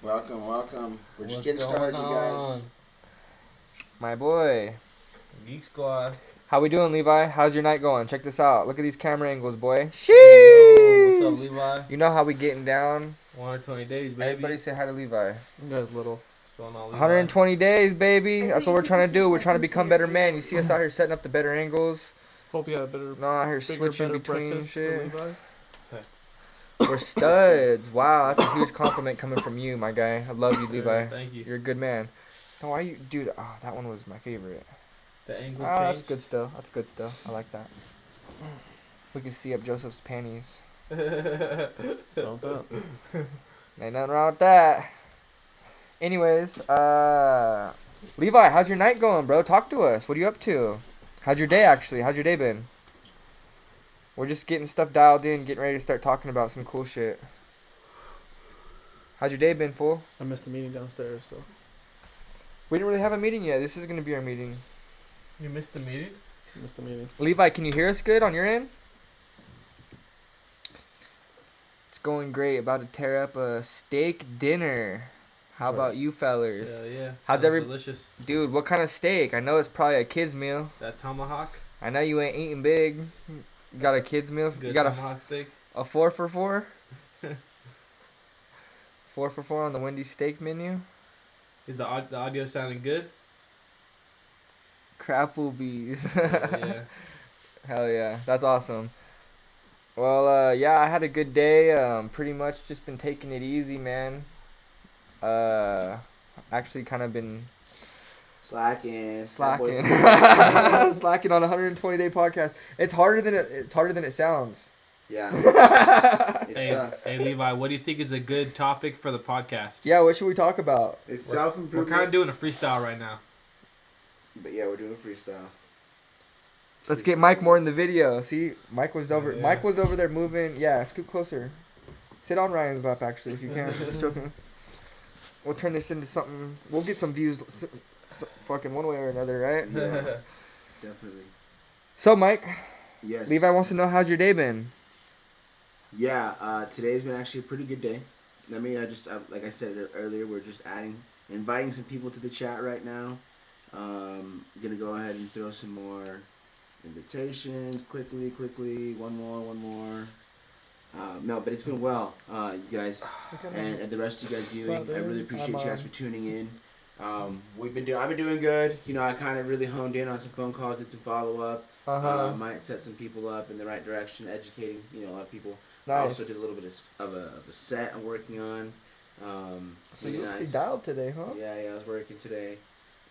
Welcome, welcome. We're just What's getting started, you guys. My boy. Geek Squad. How we doing, Levi? How's your night going? Check this out. Look at these camera angles, boy. Yo, what's up, Sheesh. Levi? You know how we getting down? 120 days, baby. Everybody say hi to Levi. You guys little. What's going on, Levi? 120 days, baby. That's what we're trying to do. We're trying to become better men. You see us out here setting up the better angles. Hope you had a better, No, out here bigger, switching better between breakfast for shit. Levi. We're studs. Wow, that's a huge compliment coming from you, my guy. I love you, Levi. Thank you. You're a good man. No, why you, dude? Oh, that one was my favorite. The angle Ah, that's changed. good still. That's good still. I like that. We can see up Joseph's panties. Don't that. Ain't nothing wrong with that. Anyways, Levi, how's your night going, bro? Talk to us. What are you up to? How's your day, actually? How's your day been? We're just getting stuff dialed in, getting ready to start talking about some cool shit. How's your day been, fool? I missed the meeting downstairs, so. We didn't really have a meeting yet. This is going to be our meeting. You missed the meeting? Missed the meeting. Levi, can you hear us good on your end? It's going great. About to tear up a steak dinner. How Right. about you fellers? Yeah. How's Sounds every- delicious. Dude, what kind of steak? I know it's probably a kid's meal. That tomahawk. I know you ain't eating big. You got a kid's meal? Good You got tomahawk steak. a 4 for 4? 4 for 4 on the Wendy's steak menu? Is the audio sounding good? Crapplebees. Yeah. Hell yeah. That's awesome. Well, yeah, I had a good day. Pretty much just been taking it easy, man. Actually kind of been Slacking. slacking. That boy's- Slacking on a 120-day podcast. It's harder than it sounds. Yeah. It's Hey, tough. hey, Levi, what do you think is a good topic for the podcast? Yeah, what should we talk about? It's We're self-improvement. kind of doing a freestyle right now. But yeah, we're doing a freestyle. Let's get Mike more in the video. See, Mike was over. Yeah. Mike was over there moving. Yeah, scoot closer. Sit on Ryan's lap, actually, if you can. Just joking. We'll turn this into something. We'll get some views, fucking one way or another, right? Yeah, definitely. So, Mike, Yes. Levi wants to know how's your day been. Yeah, today's been actually a pretty good day. I mean, like I said earlier, we're just inviting some people to the chat right now. Gonna go ahead and throw some more invitations quickly. One more. No, but it's been well, you guys, and the rest of you guys viewing. up, I really dude? appreciate you I'm guys on. for tuning in. I've been doing good. You know, I kind of really honed in on some phone calls, did some follow up. Might set some people up in the right direction, educating a lot of people. I Nice. also did a little bit of a set I'm working on. So really you nice. dialed today, huh? Yeah, I was working today.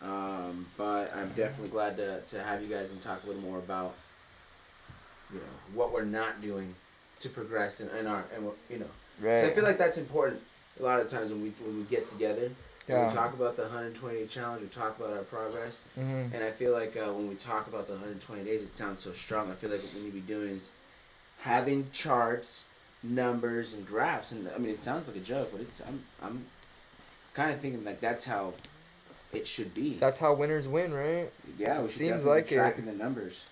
But I'm definitely glad to have you guys and talk a little more about what we're not doing to progress in our Right. 'cause I feel like that's important a lot of times when we get together. When Yeah. we talk about the 120 day challenge, we talk about our progress. Mm-hmm. And I feel like when we talk about the 120 days, it sounds so strong. I feel like what we need to be doing is having charts, numbers, and graphs. And I mean, it sounds like a joke, but I'm kind of thinking like that's how it should be. That's how winners win, right? Yeah, we it should seems definitely like be it. tracking the numbers.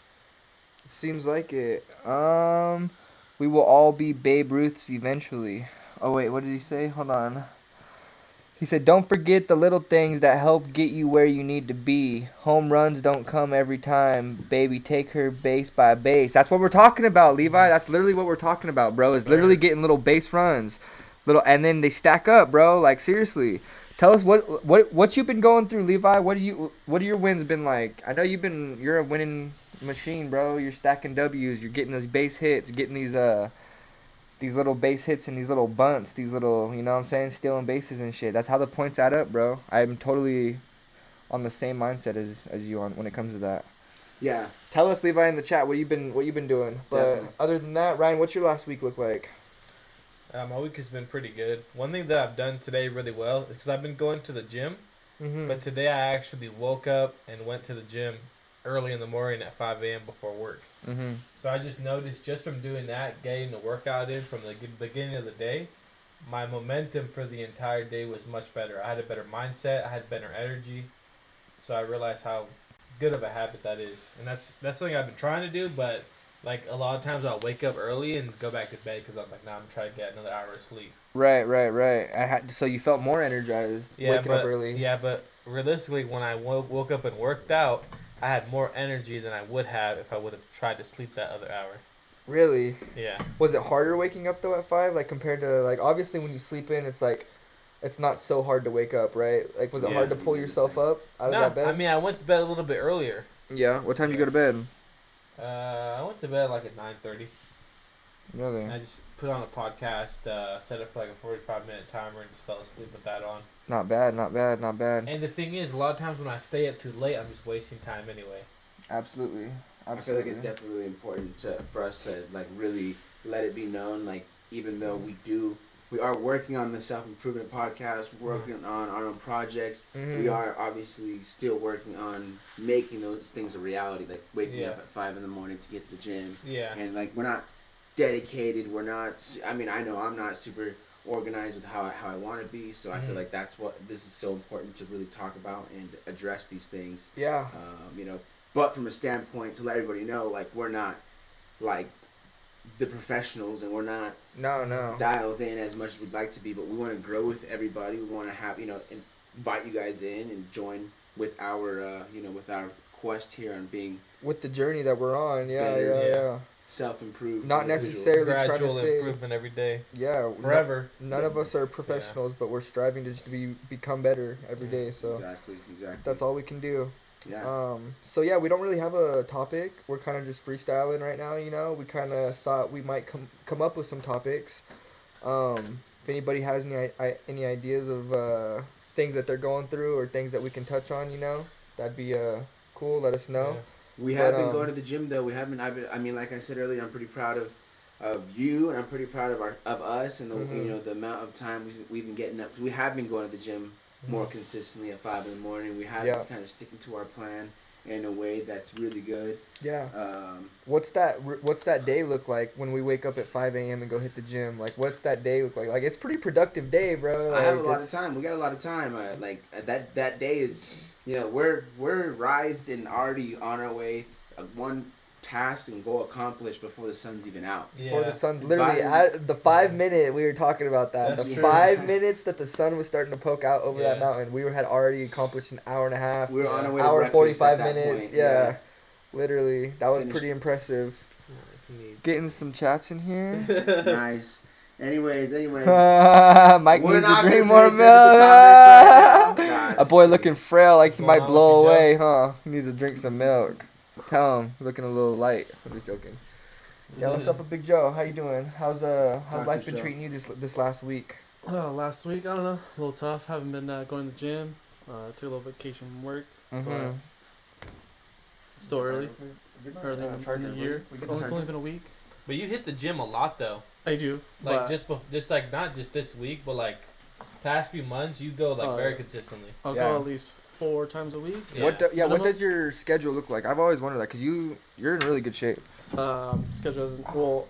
It seems like it. We will all be Babe Ruths eventually. Oh wait, what did he say? Hold on. He said, "Don't forget the little things that help get you where you need to be. Home runs don't come every time, baby. Take her base by base." That's what we're talking about, Levi. That's literally what we're talking about, bro. Is literally getting little base runs, and then they stack up, bro. Like seriously. Tell us what you've been going through, Levi. What are your wins been like? I know you're a winning machine, bro. You're stacking W's. You're getting those base hits, getting these little base hits and these little bunts, these little, you know what I'm saying, stealing bases and shit. That's how the points add up, bro. I'm totally on the same mindset as you on when it comes to that. Yeah. Tell us, Levi, in the chat what you've been doing. But Definitely. other than that, Ryan, what's your last week look like? My week has been pretty good. One thing that I've done today really well is because I've been going to the gym, Mm-hmm. but today I actually woke up and went to the gym early in the morning at 5 a.m. before work. Mm-hmm. So I just noticed just from doing that, getting the workout in from the beginning of the day, my momentum for the entire day was much better. I had a better mindset. I had better energy. So I realized how good of a habit that is. And that's something I've been trying to do, but Like a lot of times I'll wake up early and go back to bed because I'm like, nah, I'm trying to get another hour of sleep. Right. So you felt more energized waking up early. Yeah, but realistically, when I woke up and worked out, I had more energy than I would have if I would have tried to sleep that other hour. Really? Yeah. Was it harder waking up though at 5? Like compared to like obviously when you sleep in, it's like it's not so hard to wake up, right? Like was it hard to pull yourself up out of that bed? I mean I went to bed a little bit earlier. Yeah. What time did you go to bed? I went to bed like at 9:30. Really? And I just put on a podcast, set it for like a 45-minute timer, and just fell asleep with that on. Not bad. And the thing is, a lot of times when I stay up too late, I'm just wasting time anyway. Absolutely. I feel like it's definitely really important for us to like really let it be known. Like even though we are working on the self-improvement podcast, working on our own projects. Mm-hmm. We are obviously still working on making those things a reality. Like waking up at 5 in the morning to get to the gym. Yeah. And like we're not dedicated. We're not. I mean, I know I'm not super organized with how I want to be. So I feel like that's what this is so important to really talk about and address these things. Yeah. You know, but from a standpoint to let everybody know, like we're not like the professionals and we're not No. dialed in as much as we'd like to be, but we want to grow with everybody. We want to have, invite you guys in and join with our, with our quest here on being with the journey that we're on. Better, Yeah. self-improved. Not necessarily trying to gradual say improvement every day. Yeah. Forever. None of us are professionals, but we're striving to just become better every day. So Exactly. that's all we can do. Yeah. So yeah, we don't really have a topic. We're kind of just freestyling right now. We kind of thought we might come up with some topics. If anybody has any ideas of things that they're going through or things that we can touch on, that'd be cool. Let us know. Yeah. We have been going to the gym though. We haven't. I mean, like I said earlier, I'm pretty proud of you, and I'm pretty proud of us, and the amount of time we've been getting up. We have been going to the gym more consistently at 5 in the morning. We have been kind of sticking to our plan in a way that's really good. Yeah. What's that day look like when we wake up at 5 a.m. and go hit the gym? Like, what's that day look like? Like, it's a pretty productive day, bro. Like, I have a lot of time. We got a lot of time. That day is, we're rised and already on our way. One task and goal accomplished before the sun's even out. Yeah. Before the sun's literally at the 5 minute, we were talking about that. That's the true. 5 minutes that the sun was starting to poke out over that Yeah. mountain, we had already accomplished an hour and a half. We were on our way to hour breakfast 45 at that minutes. point. Yeah. Literally, that was Finished. pretty impressive. Getting some chats in here. Nice. Anyways. Mike We're needs to not drink gonna more pay milk. attention to the comments right now. A boy looking frail, like he Going might on, blow Lucy away, huh? He needs to drink some milk. Tell him, looking a little light. I'm just joking. Yeah, what's up with Big Joe? How you doing? How's life been Joe. treating you this last week? Last week, I don't know, a little tough. Haven't been going to the gym. Took a little vacation from work. Mm-hmm. Still early in the year. It's only been a week. But you hit the gym a lot though. I do. Like but just like not just this week, but like past few months, you go like Oh, very yeah. consistently. I'll Yeah. go at least 4 times a week. Yeah. What Minimum? does your schedule look like? I've always wondered that because you're in really good shape. Schedule isn't well.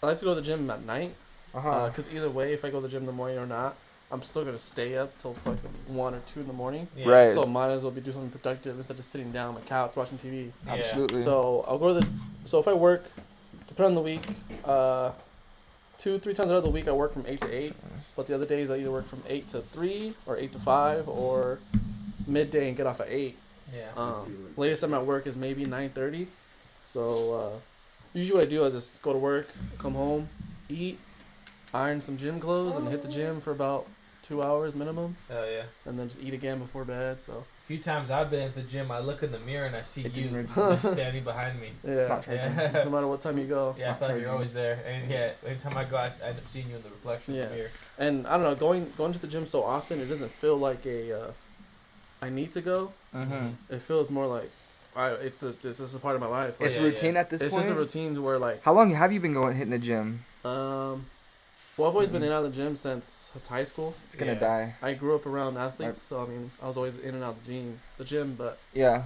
I like to go to the gym at night. Because either way, if I go to the gym in the morning or not, I'm still gonna stay up till like 1 or 2 in the morning. Yeah. Right. So might as well be doing something productive instead of sitting down on the couch watching TV. Yeah. Absolutely. So I'll go to so if I work, depending on the week, 2-3 times out of the week I work from 8 to 8. But the other days I either work from 8 to 3 or 8 to 5 or midday and get off at 8. Yeah. Latest I'm at work is maybe 9:30. So usually what I do is just go to work, come home, eat, iron some gym clothes, and hit the gym for about 2 hours minimum, Oh yeah. and then just eat again before bed. So A few times I've been at the gym, I look in the mirror and I see It you didn't just standing behind me. It's not yeah, charging. Yeah. no matter what time you go. Yeah, I not feel like you're charging. always there. And yeah, anytime I go, I end up seeing you in the reflection of Yeah. the mirror. And I don't know, going to the gym so often, it doesn't feel like a I need to go. Mm-hmm. It feels more like it's just a part of my life. Like, It's yeah, routine yeah. at this it's point. just a routine where like How long have you been hitting the gym? well, I've always been in and out of the gym since high school. It's gonna Yeah. die. I grew up around athletes, so I mean, I was always in and out of the gym, but Yeah.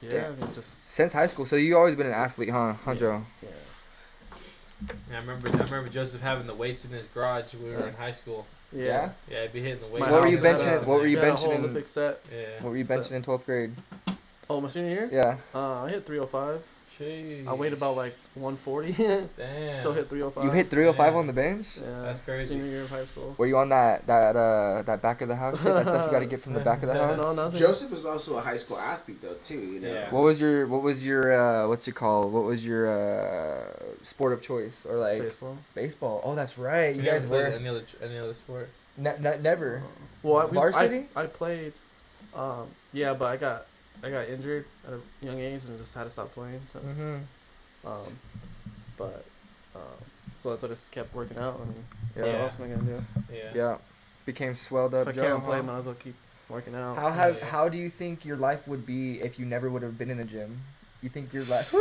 yeah, I mean, just Since high school, so you always been an athlete, huh, Joe? yeah. Yeah, I remember Joseph having the weights in his garage when we were in high school. Yeah. Yeah, I'd be hitting the weights. My What were house you had benching? a- What were you we had a whole benching? Olympic set. Yeah. What were you So- benching in 12th grade? Oh, my senior year? Yeah. I hit 305. Jeez. I weighed about like 140. Damn. Still hit 305. You hit 305 on Man. the bench? Yeah, That's crazy. Senior year of high school. Were you on that back of the house shit? That stuff you got to get from the back of the house? No, nothing. Joseph was also a high school athlete though too. You know. Yeah. What was your what's it called? What was your sport of choice or like Baseball. baseball? Oh, that's right. You You guys guys played were any other sport? never. Well, Varsity? I played. Yeah, but I got injured at a young age and just had to stop playing since. Mhm. But so that's what I just kept working out. I mean, Yeah. what else am I gonna do? Yeah. Yeah. Became swelled up. If I Joe, can't play, huh? might as well keep working out. Yeah. How do you think your life would be if you never would have been in the gym? You think your life? Woo!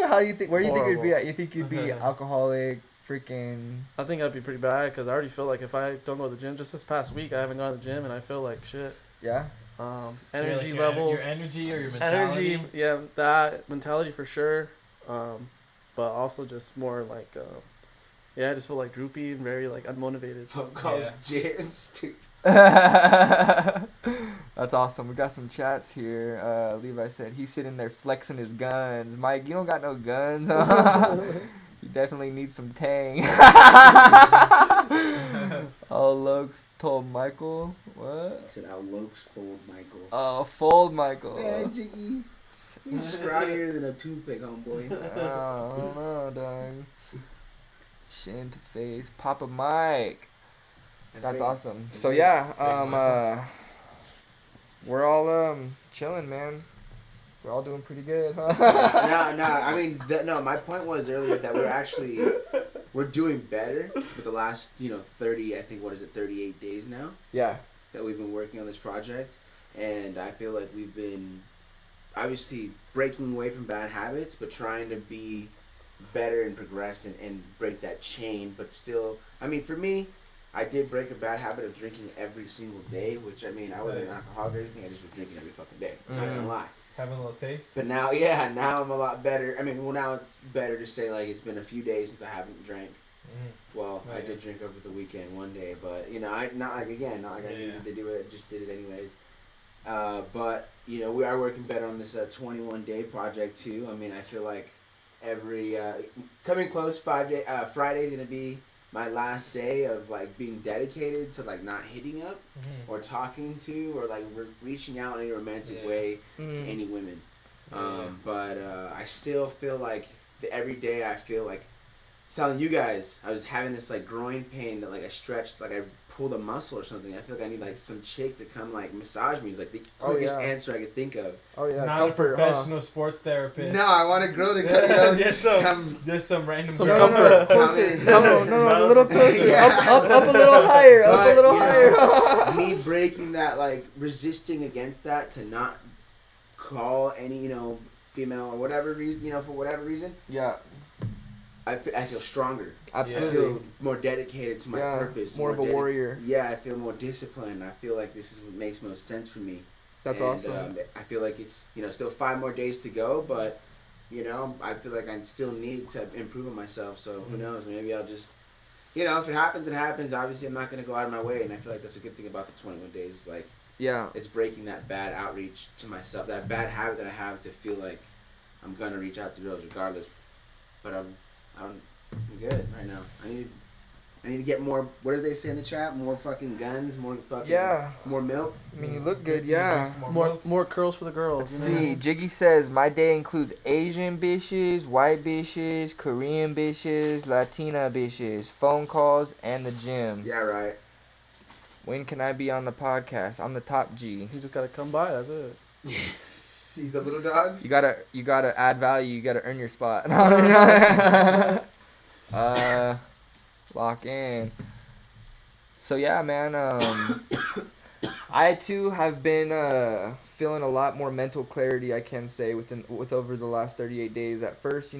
How do you think? Where do you think you'd be Horrible. at? You think you'd be alcoholic, freaking? I think I'd be pretty bad because I already feel like if I don't go to the gym, just this past week I haven't gone to the gym and I feel like shit. Yeah. Energy Your levels, energy or your mentality. energy, yeah, that mentality for sure. But also just more like, yeah, I just feel like droopy and very like unmotivated. Fuck calls Yeah. gyms too. That's awesome. We got some chats here. Levi said he's sitting there flexing his guns. Mike, you don't got no guns. You definitely need some tang. Oh, Lokes told Michael. What? He said, "Our Lokes fold Michael." Oh, fold Michael. Yeah, Jiggy. You're scrawnier than a toothpick, homeboy. I don't know, dog. Shin to face. Papa Mike. That's big. awesome. That's So big. yeah, Michael. we're all chilling, man. We're all doing pretty good, huh? No. I mean, no. My point was earlier that we're doing better with the last 30. I think 38 days now Yeah. that we've been working on this project, and I feel like we've been obviously breaking away from bad habits, but trying to be better and progress and break that chain. But still, I mean, for me, I did break a bad habit of drinking every single day, which I mean, I wasn't an alcoholic or anything. I just was drinking every fucking day. I'm not gonna lie. Having a little taste. But now I'm a lot better. I mean, well, now it's better to say like it's been a few days since I haven't drank. Well, Oh, I yeah. did drink over the weekend one day, but I not like I needed to do it. I just did it anyways. But we are working better on this 21-day project too. I mean, I feel like every coming close Friday's gonna be my last day of like being dedicated to like not hitting up or talking to or like reaching out in any romantic way to any women. But I still feel like every day I feel like telling you guys I was having this like groin pain that like I stretched, like I pulled a muscle or something. I feel like I need like some chick to come like massage me. It's like the quickest answer I could think of. Oh yeah. Not Comfort, a professional sports therapist. No, I want a girl to come, just some random Some girl. comfort. come in. No, a little closer. Yeah. Up a little higher. Up a But, little you higher. know, me breaking that, like resisting against that to not call any female or whatever reason, for whatever reason, Yeah, I feel stronger. I absolutely. feel more dedicated to my purpose. More of a warrior. Yeah, I feel more disciplined. I feel like this is what makes most sense for me. That's And, awesome. I feel like it's still 5 more days to go, but I feel like I still need to improve on myself. So who knows? Maybe I'll just if it happens, it happens. Obviously, I'm not gonna go out of my way, and I feel like that's a good thing about the 21 days. Is like Yeah. it's breaking that bad outreach to myself, that bad habit that I have to feel like I'm gonna reach out to girls regardless. But I'm good right now. I need to get more. What did they say in the chat? More fucking guns, more fucking more milk. I mean, you look good. Yeah. More curls for the girls. Let's see. Jiggy says my day includes Asian bitches, white bitches, Korean bitches, Latina bitches, phone calls, and the gym. Yeah, right. When can I be on the podcast? I'm the top G. You just gotta come by. That's it. He's the little dog. You gotta add value. You gotta earn your spot. Lock in. So yeah, man. I too have been feeling a lot more mental clarity. I can say with over the last 38 days. At first, I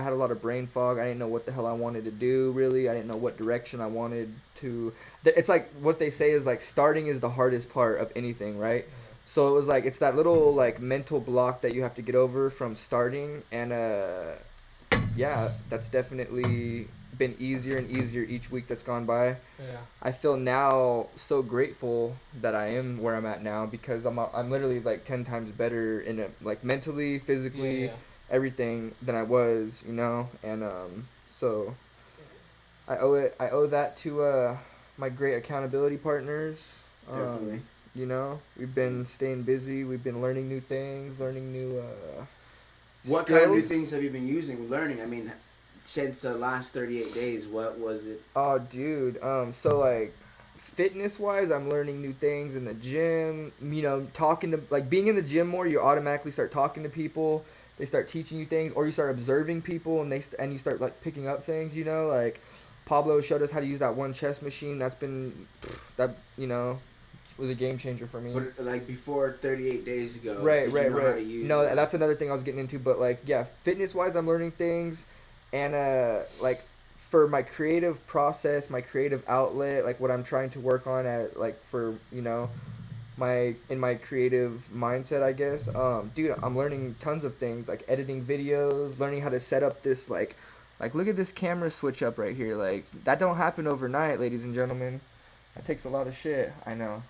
had a lot of brain fog. I didn't know what the hell I wanted to do. Really, I didn't know what direction I wanted to. It's like what they say is like starting is the hardest part of anything, right? So it was like it's that little like mental block that you have to get over from starting, and yeah, that's definitely been easier and easier each week that's gone by. Yeah. I feel now so grateful that I am where I'm at now because I'm literally like 10 times better in it, like mentally, physically, Yeah. everything than I was, you know. And so I owe that to my great accountability partners. Definitely. You know, we've been staying busy. We've been learning new things, learning new. What kind of new skills. things have you been using, learning? I mean, since the last 38 days, what was it? Oh, dude. So like, fitness wise, I'm learning new things in the gym. You know, talking to like being in the gym more, you automatically start talking to people. They start teaching you things, or you start observing people, and you start like picking up things. You know, like Pablo showed us how to use that one chest machine. That was a game changer for me. But like before 38 days ago, Right. did you know how to use No, it? that's another thing I was getting into. But like, yeah, fitness wise, I'm learning things, and like for my creative process, my creative outlet, like what I'm trying to work on at like for my creative mindset, I guess. Dude, I'm learning tons of things like editing videos, learning how to set up this like look at this camera switch up right here. Like that don't happen overnight, ladies and gentlemen. That takes a lot of shit. I know.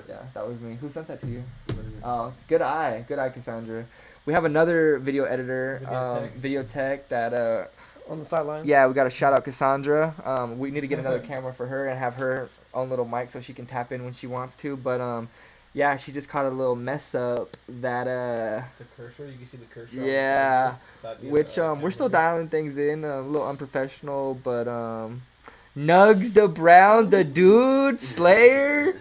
Yeah, that was me. Who sent that to you? What is it? Oh, good eye, Cassandra. We have another video editor, video tech that On the sidelines. yeah, we got to shout out Cassandra. We need to get another camera for her and have her own little mic so she can tap in when she wants to. But yeah, she just caught a little mess up that It's a cursor. You can see the cursor. Yeah, which we're camera still here. dialing things in, a little unprofessional, but Nugs the Brown, the dude, Slayer.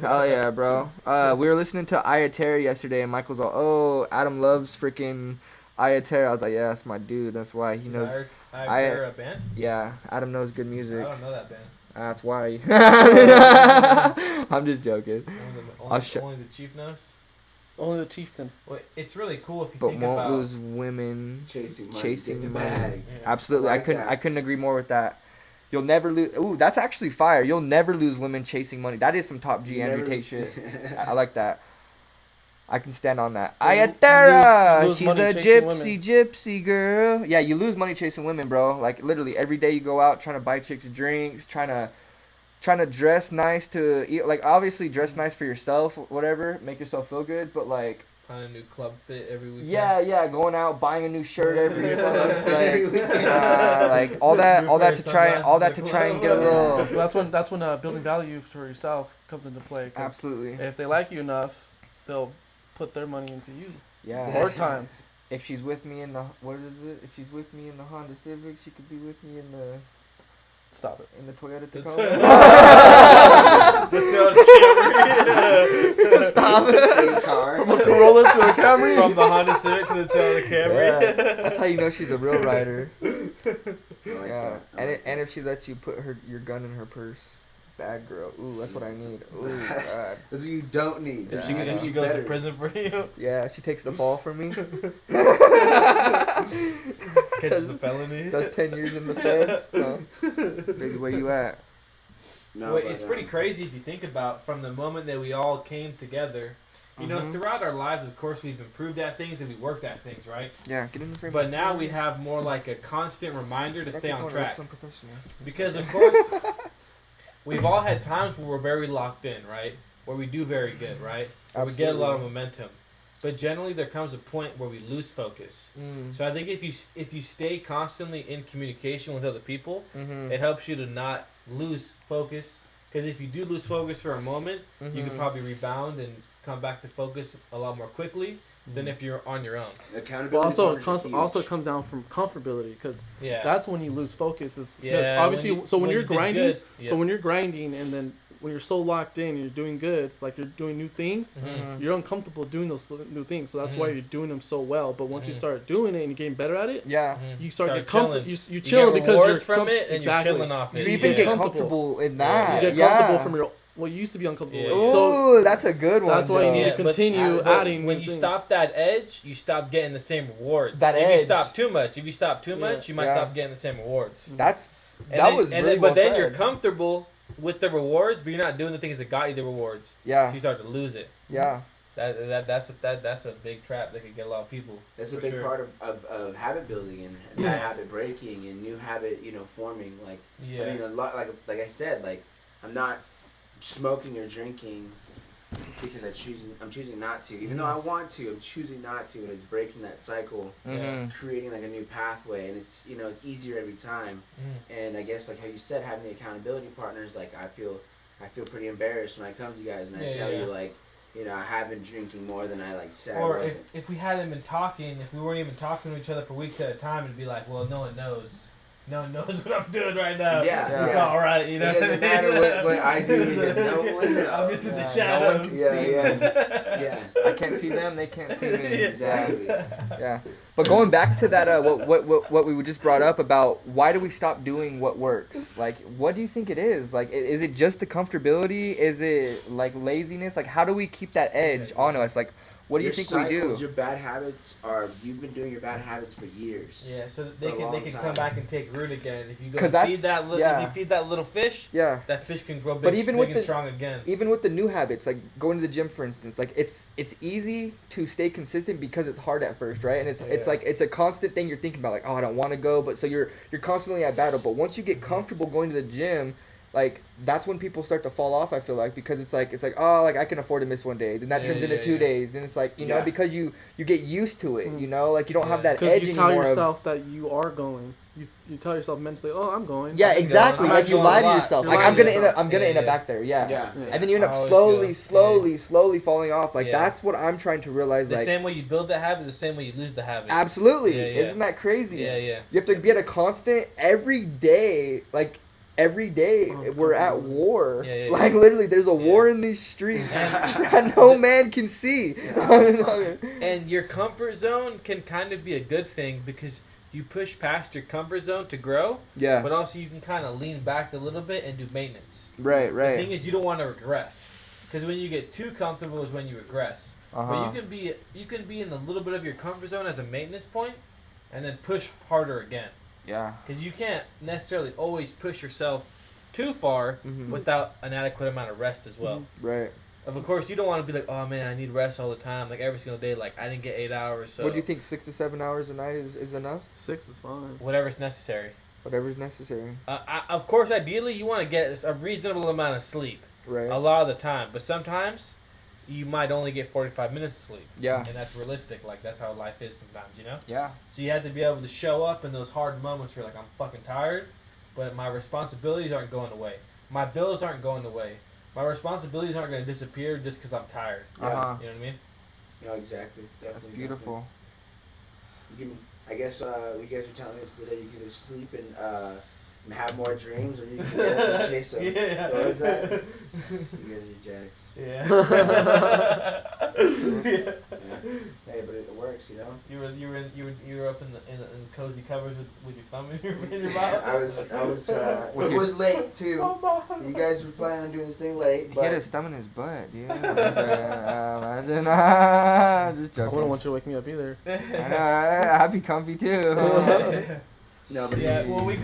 Oh yeah, bro. We were listening to Ayaterra yesterday, and Michael's all, "Oh, Adam loves freaking Ayaterra." I was like, "Yeah, that's my dude. That's why he knows." Ayaterra a band? Yeah, Adam knows good I music. don't know that band. That's why. I'm just joking. Only the chief knows. Only the chieftain. Well, it's really cool if you But think won't about. lose women. Chasing money. Chasing get the money. bag. Yeah. Absolutely, I I like couldn't. that. I couldn't agree more with that. You'll never lose. Ooh, that's actually fire. You'll never lose women chasing money. That is some top G You Andrew never- Tate shit. I like that. I can stand on that. Yeah, you Ayaterra, lose she's money a chasing gypsy girl. Yeah, you lose money chasing women, bro. Like literally every day you go out trying to buy chicks drinks, trying to dress nice to eat. Like obviously dress nice for yourself, whatever, make yourself feel good. But like, Find a new club fit every weekend. yeah, going out buying a new shirt every Yeah. like all that New pair to of try sunglasses to to try and get a club. little. Well, that's when building value for yourself comes into play. 'Cause Absolutely. if they like you enough, they'll put their money into you. Yeah. More time. If she's with me in the If she's with me in the Honda Civic, she could be with me in the Stop it. Toyota The Tacoma. Stop Same car. From a Corolla to a Camry. From the Honda Civic to the Toyota Camry. Yeah. That's how you know she's a real rider. I like Yeah. that. I like And if she lets you put your gun in her purse, bad girl. Ooh, that's what I need. Ooh, God. That's what you don't need. Yeah. If she, I know. if she goes Better. to prison for you, Yeah, she takes the fall from me. catches a felony. Does 10 years in the feds. No. Baby, where you at? No, Well, but, it's pretty crazy if you think about from the moment that we all came together. You know, Mhm. throughout our lives, of course, we've improved at things and we worked at things, right? Yeah, get in the frame. But now we have more like a constant reminder to stay on track. Some professional. Because, of course, we've all had times where we're very locked in, right? Where we do very good, right? Where we get a lot of momentum. But generally, there comes a point where we lose focus. Mm. So I think if you stay constantly in communication with other people, Mm-hmm. it helps you to not lose focus. Because if you do lose focus for a moment, you can probably rebound and come back to focus a lot more quickly than if you're on your own. accountability. But also, partnership's huge. also comes down from comfortability because Yeah. that's when you lose focus. Is because Yeah, obviously, when you're you did grinding, good, yeah. so when you're grinding and then when you're so locked in, you're doing good, like you're doing new things. Mhm. You're uncomfortable doing those new things, so that's why Mhm. you're doing them so well. But once you Mhm. start doing it and you're getting better at it, Yeah. Mhm. you start get chilling. comfortable. You You chill get because you're rewards from it, and exactly. you're chilling off it. So you you even get get comfortable. comfortable in Yeah. that. You get comfortable from your what you used to be uncomfortable Yeah. with. So Ooh, that's a good one. that's why you Joe. need to Yeah, but continue but adding when new you things. stop that edge, you stop getting the same rewards. That if edge. you stop too much, you might Yeah. stop getting the same rewards. That's And that then, was and really then, well but then said. you're comfortable with the rewards, but you're not doing the things that got you the rewards. So Yeah, you start to lose it. yeah. That's a big trap that could get a lot of people. That's a For big sure. part of habit building and Yeah. habit breaking and new habit, forming. Like, Yeah. I mean, a lot, like I said, like, I'm not smoking or drinking because I'm choosing not to. Even though I want to, I'm choosing not to, and it's breaking that cycle, Mhm. creating like a new pathway, and it's it's easier every time. Mm. And I guess like how you said, having the accountability partners, like I feel pretty embarrassed when I come to you guys and I Yeah, tell yeah. you like, I have been drinking more than I like said I Or wasn't. if we hadn't been talking, if we weren't even talking to each other for weeks at a time, it'd be like, well, no one knows. No one knows what I'm doing right now. Yeah, It's yeah. all right, you know. It doesn't matter what I do because no one knows. I'm just in the Yeah, no one shadows. can Yeah, yeah. I can't see them. They can't see me. Exactly. Yeah, but going back to that, what we just brought up about why do we stop doing what works? Like, what do you think it is? Like, is it just the comfortability? Is it like laziness? Like, how do we keep that edge on us? Like, what do you Your think cycles, we do? Your bad habits you've been doing your bad habits for years. Yeah, so that For a they long can time. come back and take root again. If you go 'Cause feed that little yeah. if you feed that little fish, Yeah, that fish can grow big, But even big with and the- strong again. even with the new habits, like going to the gym, for instance, like it's easy to stay consistent because it's hard at first, right? And it's Yeah. like it's a constant thing you're thinking about, like, oh, I don't want to go, but so you're constantly at battle. But once you get comfortable going to the gym, like that's when people start to fall off. I feel like because it's like oh, like I can afford to miss one day, then that Yeah, turns into yeah, 2 yeah. days, then it's like you know Yeah. because you get used to it, Mhm. you know, like you don't have Yeah. that Because edge you tell anymore. yourself that you are going. You tell yourself mentally, oh, I'm going. Yeah, I'm going. exactly. I'm Like you going lie a to lot. yourself. You're Like lying I'm to gonna end yourself. up Yeah, end up yeah. back there. Yeah. Yeah. Yeah. And then you end I up always slowly, go. slowly falling off. Like Yeah. that's what I'm trying to realize. The Like same way you build that habit is the same way you lose the habit. absolutely, Yeah, yeah. isn't that crazy? Yeah, yeah. You have to be at a constant every day. Like every day Oh, we're at God. war. Yeah, yeah, Like yeah. literally, there's a Yeah. war in these streets that no man can see. And your comfort zone can kind of be a good thing because you push past your comfort zone to grow, Yeah. but also you can kind of lean back a little bit and do maintenance. Right. The Right. thing is, you don't want to regress, because when you get too comfortable is when you regress. But Uh-huh. you can be in a little bit of your comfort zone as a maintenance point, and then push harder again. Yeah. Because you can't necessarily always push yourself too far Mhm. without an adequate amount of rest as well. Right. Of course, you don't want to be like, oh man, I need rest all the time, like every single day. Like I didn't get 8 hours, so What do you think? 6 to 7 hours a night is enough? 6 is fine. whatever's necessary. Whatever's necessary. Of course, ideally, you want to get a reasonable amount of sleep Right. a lot of the time, but sometimes you might only get 45 minutes of sleep. Yeah. And that's realistic. Like that's how life is sometimes, you know. Yeah. So you have to be able to show up in those hard moments where like I'm fucking tired, but my responsibilities aren't going away. My bills aren't going away. My responsibilities aren't going to disappear just because I'm tired. Yeah. Uh-huh. You know what I mean? No, exactly. Definitely. That's beautiful. Definitely. You can. I guess what you guys were telling us today. You can either sleep and have more dreams, or you can get up and chase them. Yeah. What was that? You guys are jacks. Yeah. Yeah. Hey, but it works, you know. You were up in the cozy covers with your thumb in your mouth. I was. With It your- was late too. You guys were planning on doing this thing late, He but had his thumb in his butt, dude. Imagine. Just I joking. wouldn't want you to wake me up either. I know, right? I'd be comfy too. no, but Yeah, it's, well, we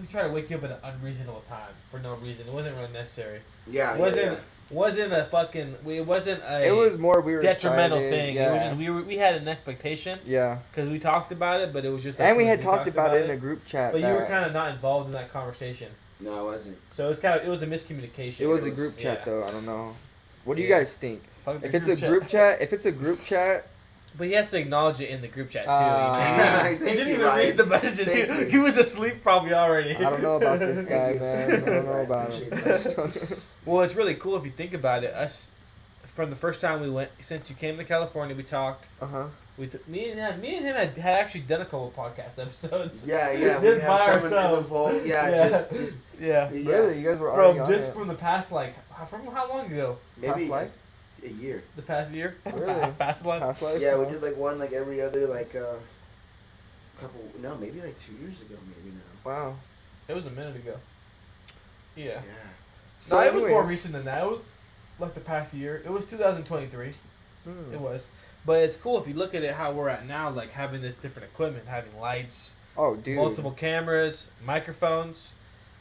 try to wake you up at an unreasonable time for no reason. It wasn't really necessary. yeah, Wasn't wasn't a fucking. It wasn't a. It was more we were detrimental excited, thing. Yeah. It was just we had an expectation Yeah. because we talked about it, but it was just. Like And we soon as had talked about it in a group chat. But you were that- kind of not involved in that conversation, No, I wasn't. so it was a miscommunication. It was a was- group chat yeah. though. I don't know. What do you Yeah. guys think? Fuck the If it's a group chat, But he has to acknowledge it in the group chat too. Thank He didn't you, even Ryan. read the messages. Thank you. He was asleep probably already. I don't know about this guy, Thank you. man. I don't know Right, about appreciate him. Well, it's really cool if you think about it. Us, from the first time we went, since you came to California, we talked. Uh huh. Me and him had actually done a couple podcast episodes. Yeah, Just we have by someone in the ourselves. vault. Yeah, Yeah. just Yeah. yeah. Really, you guys were already on it. From the past from how long ago? Maybe Half-Life? a year. The past year? Really? Past life? Past life. Yeah, we did like one like every other couple. No, maybe like 2 years ago. Maybe now. Wow. It was a minute ago. Yeah. Yeah. So No, it was more anyways- recent than that. It was like the past year. It was 2023. Hmm. It was. But it's cool if you look at it how we're at now, like having this different equipment, having lights, Oh, dude. multiple cameras, microphones.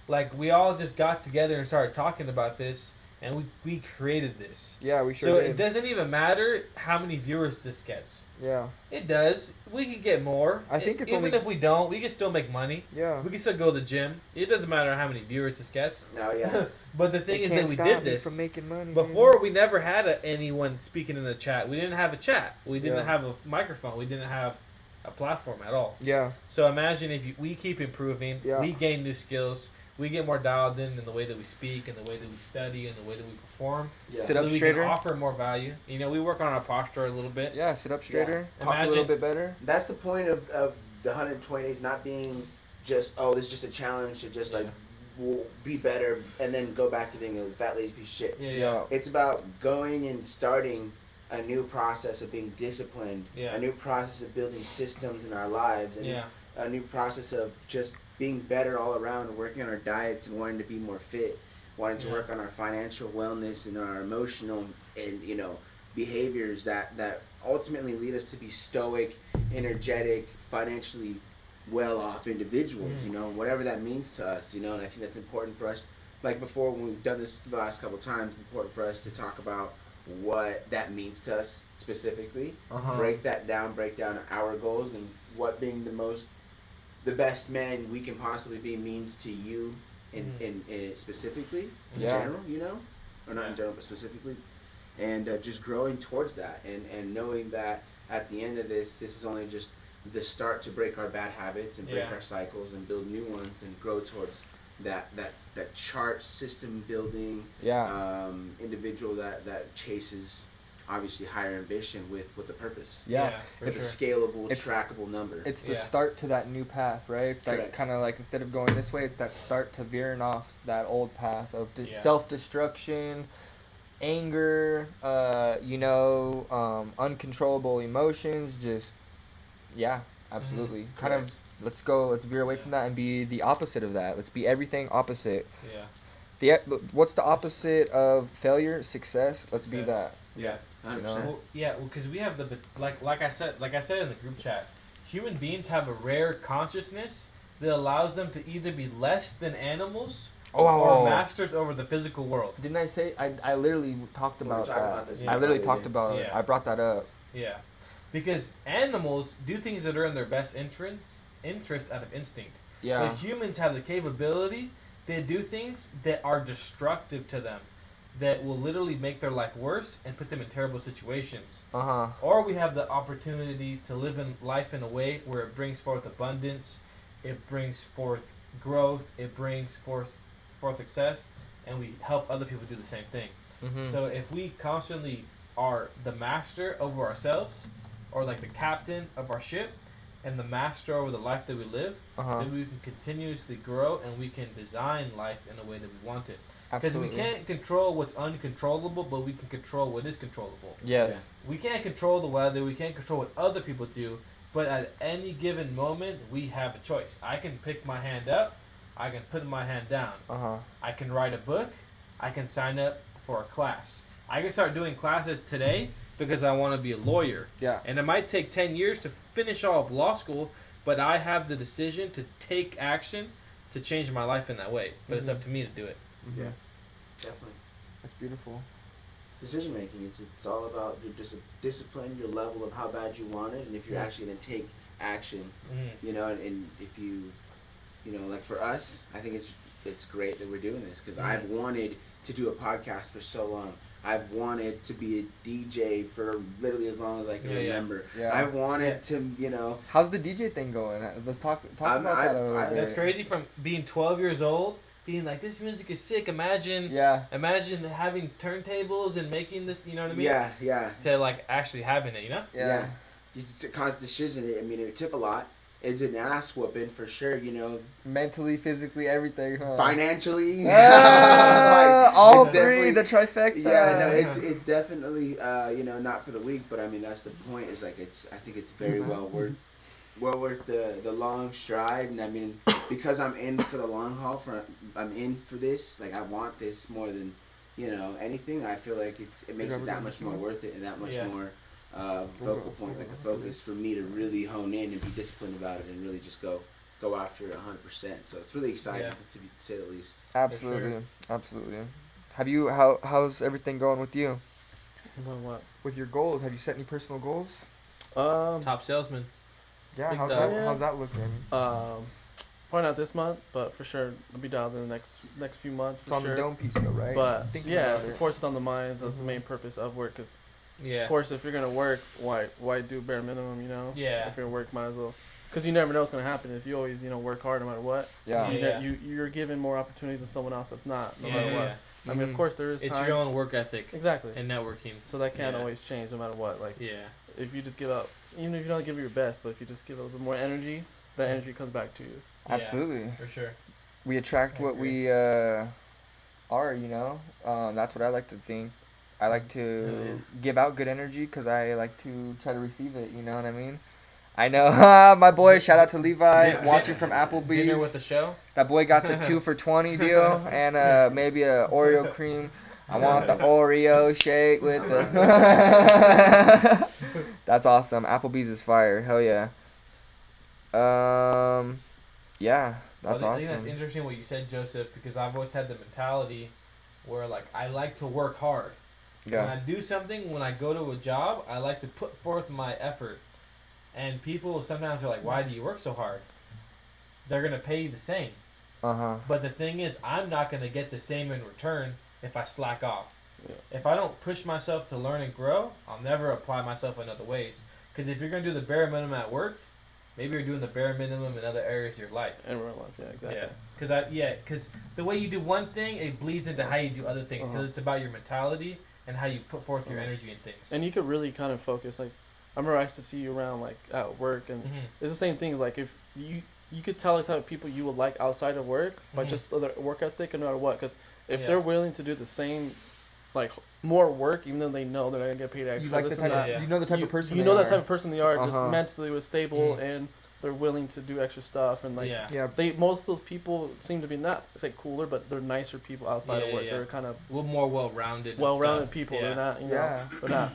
Like we all just got together and started talking about this, and we created this. Yeah, we sure So did. it doesn't even matter how many viewers this gets. Yeah. It does. We could get more. I think it's even only- if we don't, we can still make money. Yeah. We can still go to the gym. It doesn't matter how many viewers this gets. No, yeah. But the thing It is can't that we stop did me this from making money. before. We never had anyone speaking in the chat. We didn't have a chat. We didn't Yeah. have a microphone. We didn't have a platform at all. Yeah. So imagine if we keep improving. Yeah. We gain new skills. We get more dialed in the way that we speak, and the way that we study, and the way that we perform. Yeah. Sit So up that we straighter. can offer more value. You know, we work on our posture a little bit. Yeah, sit up straighter. Talk a Imagine- little bit better. That's the point of the 120 days not being just, oh, this is just a challenge to just like be better and then go back to being a fat lazy piece of shit. Yeah, Yeah. yeah. It's about going and starting a new process of being disciplined, Yeah. a new process of building systems in our lives, and Yeah. a new process of just being better all around, working on our diets and wanting to be more fit, wanting to Yeah. work on our financial wellness and our emotional and behaviors that ultimately lead us to be stoic, energetic, financially well off individuals. Whatever that means to us. And I think that's important for us. Like before, when we've done this the last couple of times, it's important for us to talk about what that means to us specifically. Uh-huh. Break that down, break down our goals, and what being the best man we can possibly be means to you in specifically, in Yeah. general, or not in general, but specifically, and just growing towards that, and knowing that at the end of this is only just the start to break our bad habits and break Yeah. our cycles and build new ones and grow towards that chart system building Yeah. individual that chases obviously higher ambition with a purpose. Yeah. for With a sure. scalable, It's- trackable number. It's the Yeah. start to that new path, right? It's that Correct. kind of like instead of going this way, it's that start to veering off that old path of Yeah. self-destruction, anger, uncontrollable emotions. Just, yeah, absolutely. Kind of, let's veer away from that and be the opposite of that. Let's be everything opposite. Yeah. What's the opposite of failure? Success. Let's be Success. that. Yeah, 100%. Well, yeah, because we have like I said in the group chat, human beings have a rare consciousness that allows them to either be less than animals or masters over the physical world. Didn't I say I literally talked We were about talking that? about this I literally earlier. talked about Yeah. I brought that up. Yeah, because animals do things that are in their best interest out of instinct. Yeah. But humans have the capability. They do things that are destructive to them, that will literally make their life worse and put them in terrible situations. Uh-huh. Or we have the opportunity to live in life in a way where it brings forth abundance, it brings forth growth, it brings forth success, and we help other people do the same thing. Mm-hmm. So if we constantly are the master over ourselves, or like the captain of our ship, and the master over the life that we live, Uh-huh. then we can continuously grow and we can design life in a way that we want it. Because we Absolutely. can't control what's uncontrollable, but we can control what is controllable. Yes. We can't control the weather, we can't control what other people do, but at any given moment, we have a choice. I can pick my hand up, I can put my hand down. Uh-huh. I can write a book, I can sign up for a class. I can start doing classes today because I want to be a lawyer. Yeah. And it might take 10 years to finish all of law school, but I have the decision to take action to change my life in that way. But it's up to me to do it. Mm-hmm. Yeah, definitely. That's beautiful. Decision making. It's all about your discipline, your level of how bad you want it, and if you're Yeah. actually going to take action. Mm-hmm. And if you, like for us, I think it's great that we're doing this because Mhm. I've wanted to do a podcast for so long. I've wanted to be a DJ for literally as long as I can Yeah, yeah. remember. Yeah. I wanted to, How's the DJ thing going? Let's talk I'm- about that a little bit. That's crazy. From being 12 years old, being like, this music is sick. Imagine having turntables and making this, you know what I mean? yeah. To like actually having it, Yeah. It's a constant decision. I mean, it took a lot. It's an ass whooping for sure, Mentally, physically, everything, huh? financially. Ah, all it's three, definitely- the trifecta. Yeah, no, it's definitely not for the weak, but I mean that's the point. Is like I think it's very well worth the long stride, and I mean because I'm in for the long haul. I'm in for this. Like I want this more than anything. I feel like it makes it that much more worth it and that much Yeah. more focal point, like a focus for me to really hone in and be disciplined about it and really just go after it 100%. So it's really exciting Yeah. to say the least. Absolutely. Absolutely. How's everything going with you? What? With your goals, have you set any personal goals? Top salesman. Yeah, Big how's dog. that? How's that looking? Probably not this month, but for sure I'll be down in the next few months It's for on sure. the dome piece, though, right? But Thinking yeah, about of it. course it's on the minds. That's Mhm. the main purpose of work. Cause Yeah. of course if you're gonna work, why do bare minimum? You know. Yeah. If you're gonna work, might as well. Cause you never know what's gonna happen if you always work hard no matter what. Yeah. Yeah. You're given more opportunities than someone else that's not no Yeah, matter what. yeah. I mean, of Mhm. course there is It's times. your own work ethic Exactly. and networking. So that can't Yeah. always change no matter what. Like Yeah. if you just give up, even if you don't give it your best, but if you just give a little bit more energy, that energy comes back to you. Yeah, Absolutely. for sure. We attract I what agree. we are, you know. That's what I like to think. I like Hell to give out good energy because I like to try to receive it. You know what I mean? I know my boy. Shout out to Levi, Yeah. watching from Dinner Applebee's. with the show. That boy got the 2 for $20 deal and maybe a Oreo cream. I want the Oreo shake with the. That's awesome. Applebee's is fire. Hell yeah. Yeah, that's I think that's awesome. interesting what you said, Joseph, because I've always had the mentality where like I like to work hard. When I Yeah. do something, when I go to a job, I like to put forth my effort. And people sometimes are like, "Why do you work so hard?" They're gonna pay you the same. Uh-huh. But the thing is, I'm not gonna get the same in return if I slack off. Yeah. If I don't push myself to learn and grow, I'll never apply myself in other ways. Because if you're gonna do the bare minimum at work, maybe you're doing the bare minimum in other areas of your life. In real life, yeah, exactly. Yeah. Because the way you do one thing, it bleeds into how you do other things. Because Uh-huh. it's about your mentality and how you put forth your Uh-huh. energy in things. And you could really kind of focus. Like, I remember I used to see you around like at work, and Mhm. it's the same thing. Like if you could tell the type of people you would like outside of work by Mhm. just their work ethic and no matter what. Because if Yeah. they're willing to do the same, like more work, even though they know they're not gonna get paid extra, You like the this type and of, that. Yeah. you know the type you, of person you they know that are. type of person they are, just Uh-huh. mentally was stable Mhm. and they're willing to do extra stuff and like yeah. Yeah. they most of those people seem to be not say cooler, but they're nicer people outside of Yeah, work. yeah. They're kind of A little more well-rounded. and well-rounded stuff. people. Yeah. They're not, Yeah. they're not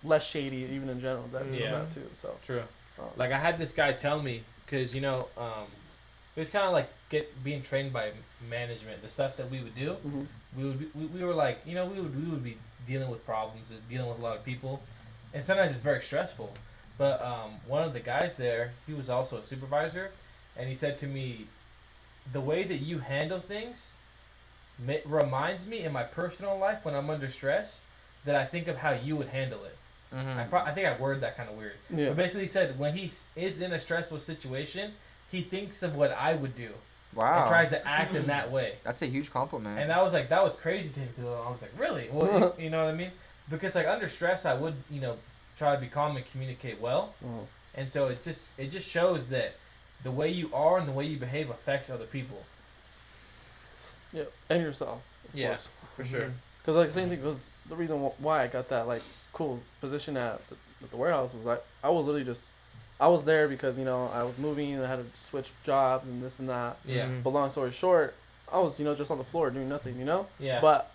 less shady even in general. That Yeah. that too. So True. um, Like I had this guy tell me, because it was kind of like being trained by management. The stuff that we would do, mhm. we were like, we would be dealing with problems, just dealing with a lot of people, and sometimes it's very stressful. But one of the guys there, he was also a supervisor, and he said to me, the way that you handle things reminds me in my personal life when I'm under stress that I think of how you would handle it. Mm-hmm. I think I worded that kind of weird. Yeah. But basically, he said when he is in a stressful situation, he thinks of what I would do Wow. and tries to act in that way. That's a huge compliment. And I was like, that was crazy to him because I was like, really? Well, you know what I mean? Because like under stress, I would try to be calm and communicate well. Mhm. And so it just shows that the way you are and the way you behave affects other people. Yeah, and yourself. Of Yeah, course. for Mhm. sure. Because like same thing was the reason why I got that like cool position at the warehouse was I was literally just I was there because I was moving and I had to switch jobs and this and that. Yeah, Mhm. But long story short, I was just on the floor doing nothing. yeah, But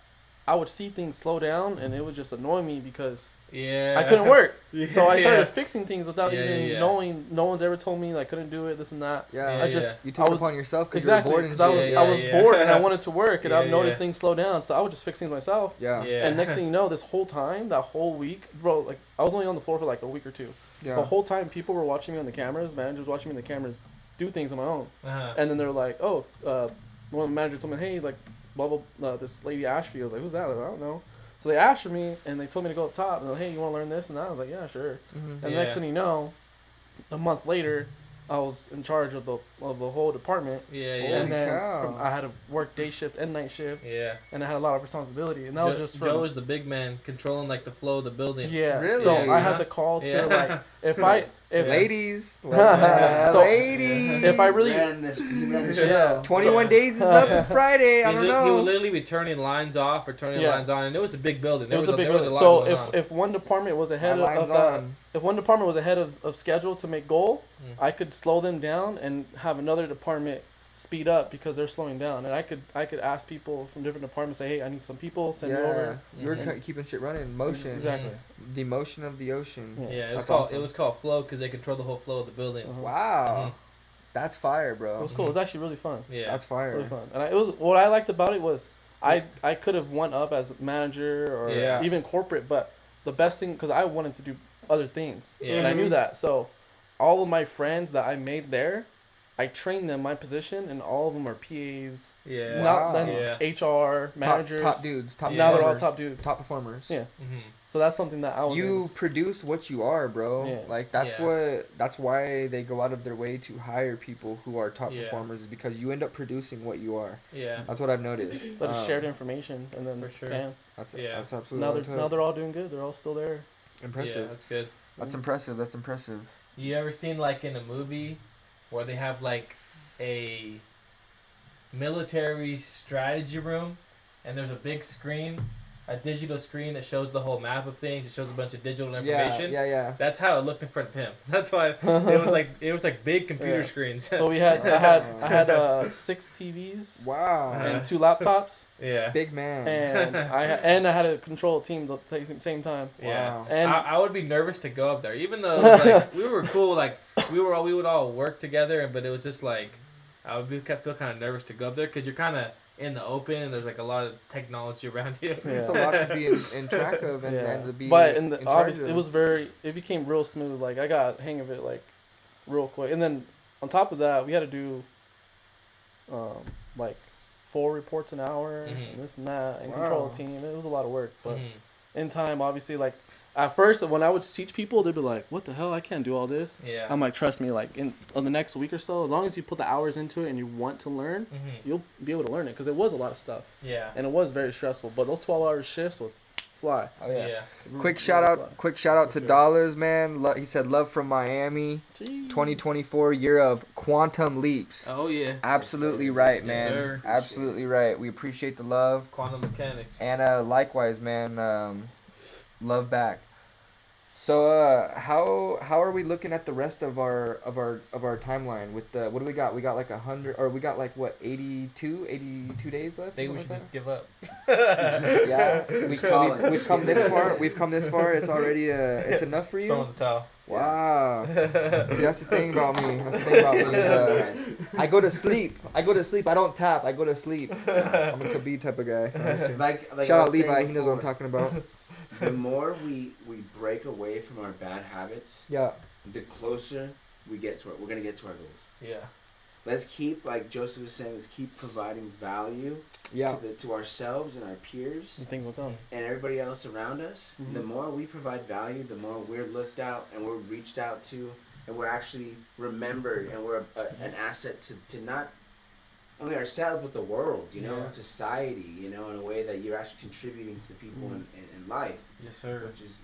I would see things slow down and it would just annoy me because yeah. I couldn't work. Yeah, So I started yeah. fixing things without Yeah, even yeah. knowing. No one's ever told me like I couldn't do it, this and that. Yeah. Yeah, I just You I took it was- upon yourself because exactly you were bored because and I was shit. Yeah, I was yeah. bored and I wanted to work and Yeah, I've noticed yeah. things slow down. So I would just fix things myself. Yeah. Yeah. And next thing you know, this whole time, that whole week, bro, like I was only on the floor for like a week or two. Yeah. The whole time, people were watching me on the cameras. Managers watching me on the cameras do things on my own. Uh-huh. And then they're like, "Oh, one of the managers told me, hey, like, blah blah, this lady Ashby." I was like, "Who's that?" Like, I don't know. So they asked for me, and they told me to go up top. And they're like, "Hey, you want to learn this and that?" I was like, "Yeah, sure." Mhm. And next Yeah. thing you know, a month later, I was in charge of the whole department. Yeah, Holy yeah, And then cow. I had to work day shift and night shift, yeah. and I had a lot of responsibility. And that was just from Joe was the big man controlling like the flow of the building. yeah. Really? So I Yeah. had the call to Yeah. like if Ladies. So- ladies. if I really He ran the show. Yeah. 21 days is up Friday. I don't He would know. literally be turning lines off or turning Yeah. lines on, and it was a big building. it was a big there was building. lot So going on. if one department was ahead My of line's that, on. if one department was ahead of schedule to make goal, Mm. I could slow them down and have another department speed up because they're slowing down. And I could ask people from different departments, say, hey, I need some people, send me over. You were Mhm. keeping shit running. Motion. Exactly. The motion of the ocean. Yeah. Yeah, That's it awesome. was called flow because they control the whole flow of the building. Uh-huh. Wow. Mhm. That's fire, bro. It was cool. It was actually really fun. Yeah, That's fire. Really fun. And it was what I liked about it was I could have went up as manager or Yeah. even corporate, but the best thing, because I wanted to do other things, Yeah. and I knew that. So all of my friends that I made there, I trained them my position, and all of them are PAs, Yeah. Wow. not Yeah. HR managers. Top dudes. Top. Now they're all performers, top dudes. Top performers. Yeah. Mhm. So that's something that I was. able You to- produce what you are, bro. Yeah. Like that's Yeah. that's why they go out of their way to hire people who are top Yeah. performers, is because you end up producing what you are. Yeah. That's what I've noticed. So I just shared information, and then For sure. bam. That's Yeah. that's absolutely Now what they're it took. now they're all doing good. They're all still there. Yeah, Impressive. that's good. That's impressive. That's impressive. You ever seen like in a movie where they have like a military strategy room and there's a big screen, a digital screen that shows the whole map of things, it shows a bunch of digital information. Yeah. That's how it looked in front of him. That's why it was like big computer Yeah. screens. So I had 6 TVs Wow. and 2 laptops, yeah. Big man. and I had to control a team at the same time. Yeah. Wow. And I would be nervous to go up there, even though like we were cool, like we would all work together, but it was just like I would feel kind of nervous to go up there because you're kind of in the open and there's like a lot of technology around you. It's a lot to be in track of and to be. but in charge obviously of. it became real smooth. Like I got hang of it like real quick. And then on top of that, we had to do like 4 reports an hour Mhm. and this and that and control Wow. a team. It was a lot of work, but Mhm. in time, obviously, like at first when I would teach people, they'd be like, "What the hell? I can't do all this." Yeah. I'm like, trust me, like on the next week or so, as long as you put the hours into it and you want to learn, Mhm. you'll be able to learn it because it was a lot of stuff Yeah. and it was very stressful. But those 12-hour shifts would fly. Oh yeah. Yeah. Quick Really shout fly. out! Quick shout out For to sure. Dollars, man. He said, "Love from Miami, Gee. 2024 year of quantum leaps." Oh yeah. Absolutely Yes, sir. right, Yes, man. sir. Absolutely right. We appreciate the love, Quantum mechanics. and likewise, man. Love back. So, how are we looking at the rest of our timeline with the what do we got? We got like 100, or we got like what 82 days left. I think we something should like just give up. that? Yeah, Call it. we've come this far. We've come this far. It's already it's enough for Just throw in you. the towel. Wow. See, that's the thing about me. That's the thing about me. Is, I go to sleep. I don't tap. I go to sleep. I'm a Khabib type of guy. Like I Shout out was saying Levi. He knows what I'm before, talking about. The more we break away from our bad habits, Yeah. the closer we're gonna get to our goals. Yeah. Let's keep, like Joseph was saying, let's keep providing value Yeah. to ourselves and our peers And things will come. and everybody else around us. Mhm. The more we provide value, the more we're looked out and we're reached out to, and we're actually remembered, and we're an asset to not only ourselves but the world. Yeah. Society. In a way that you're actually contributing to the people Mhm. in life, Yes, sir. which is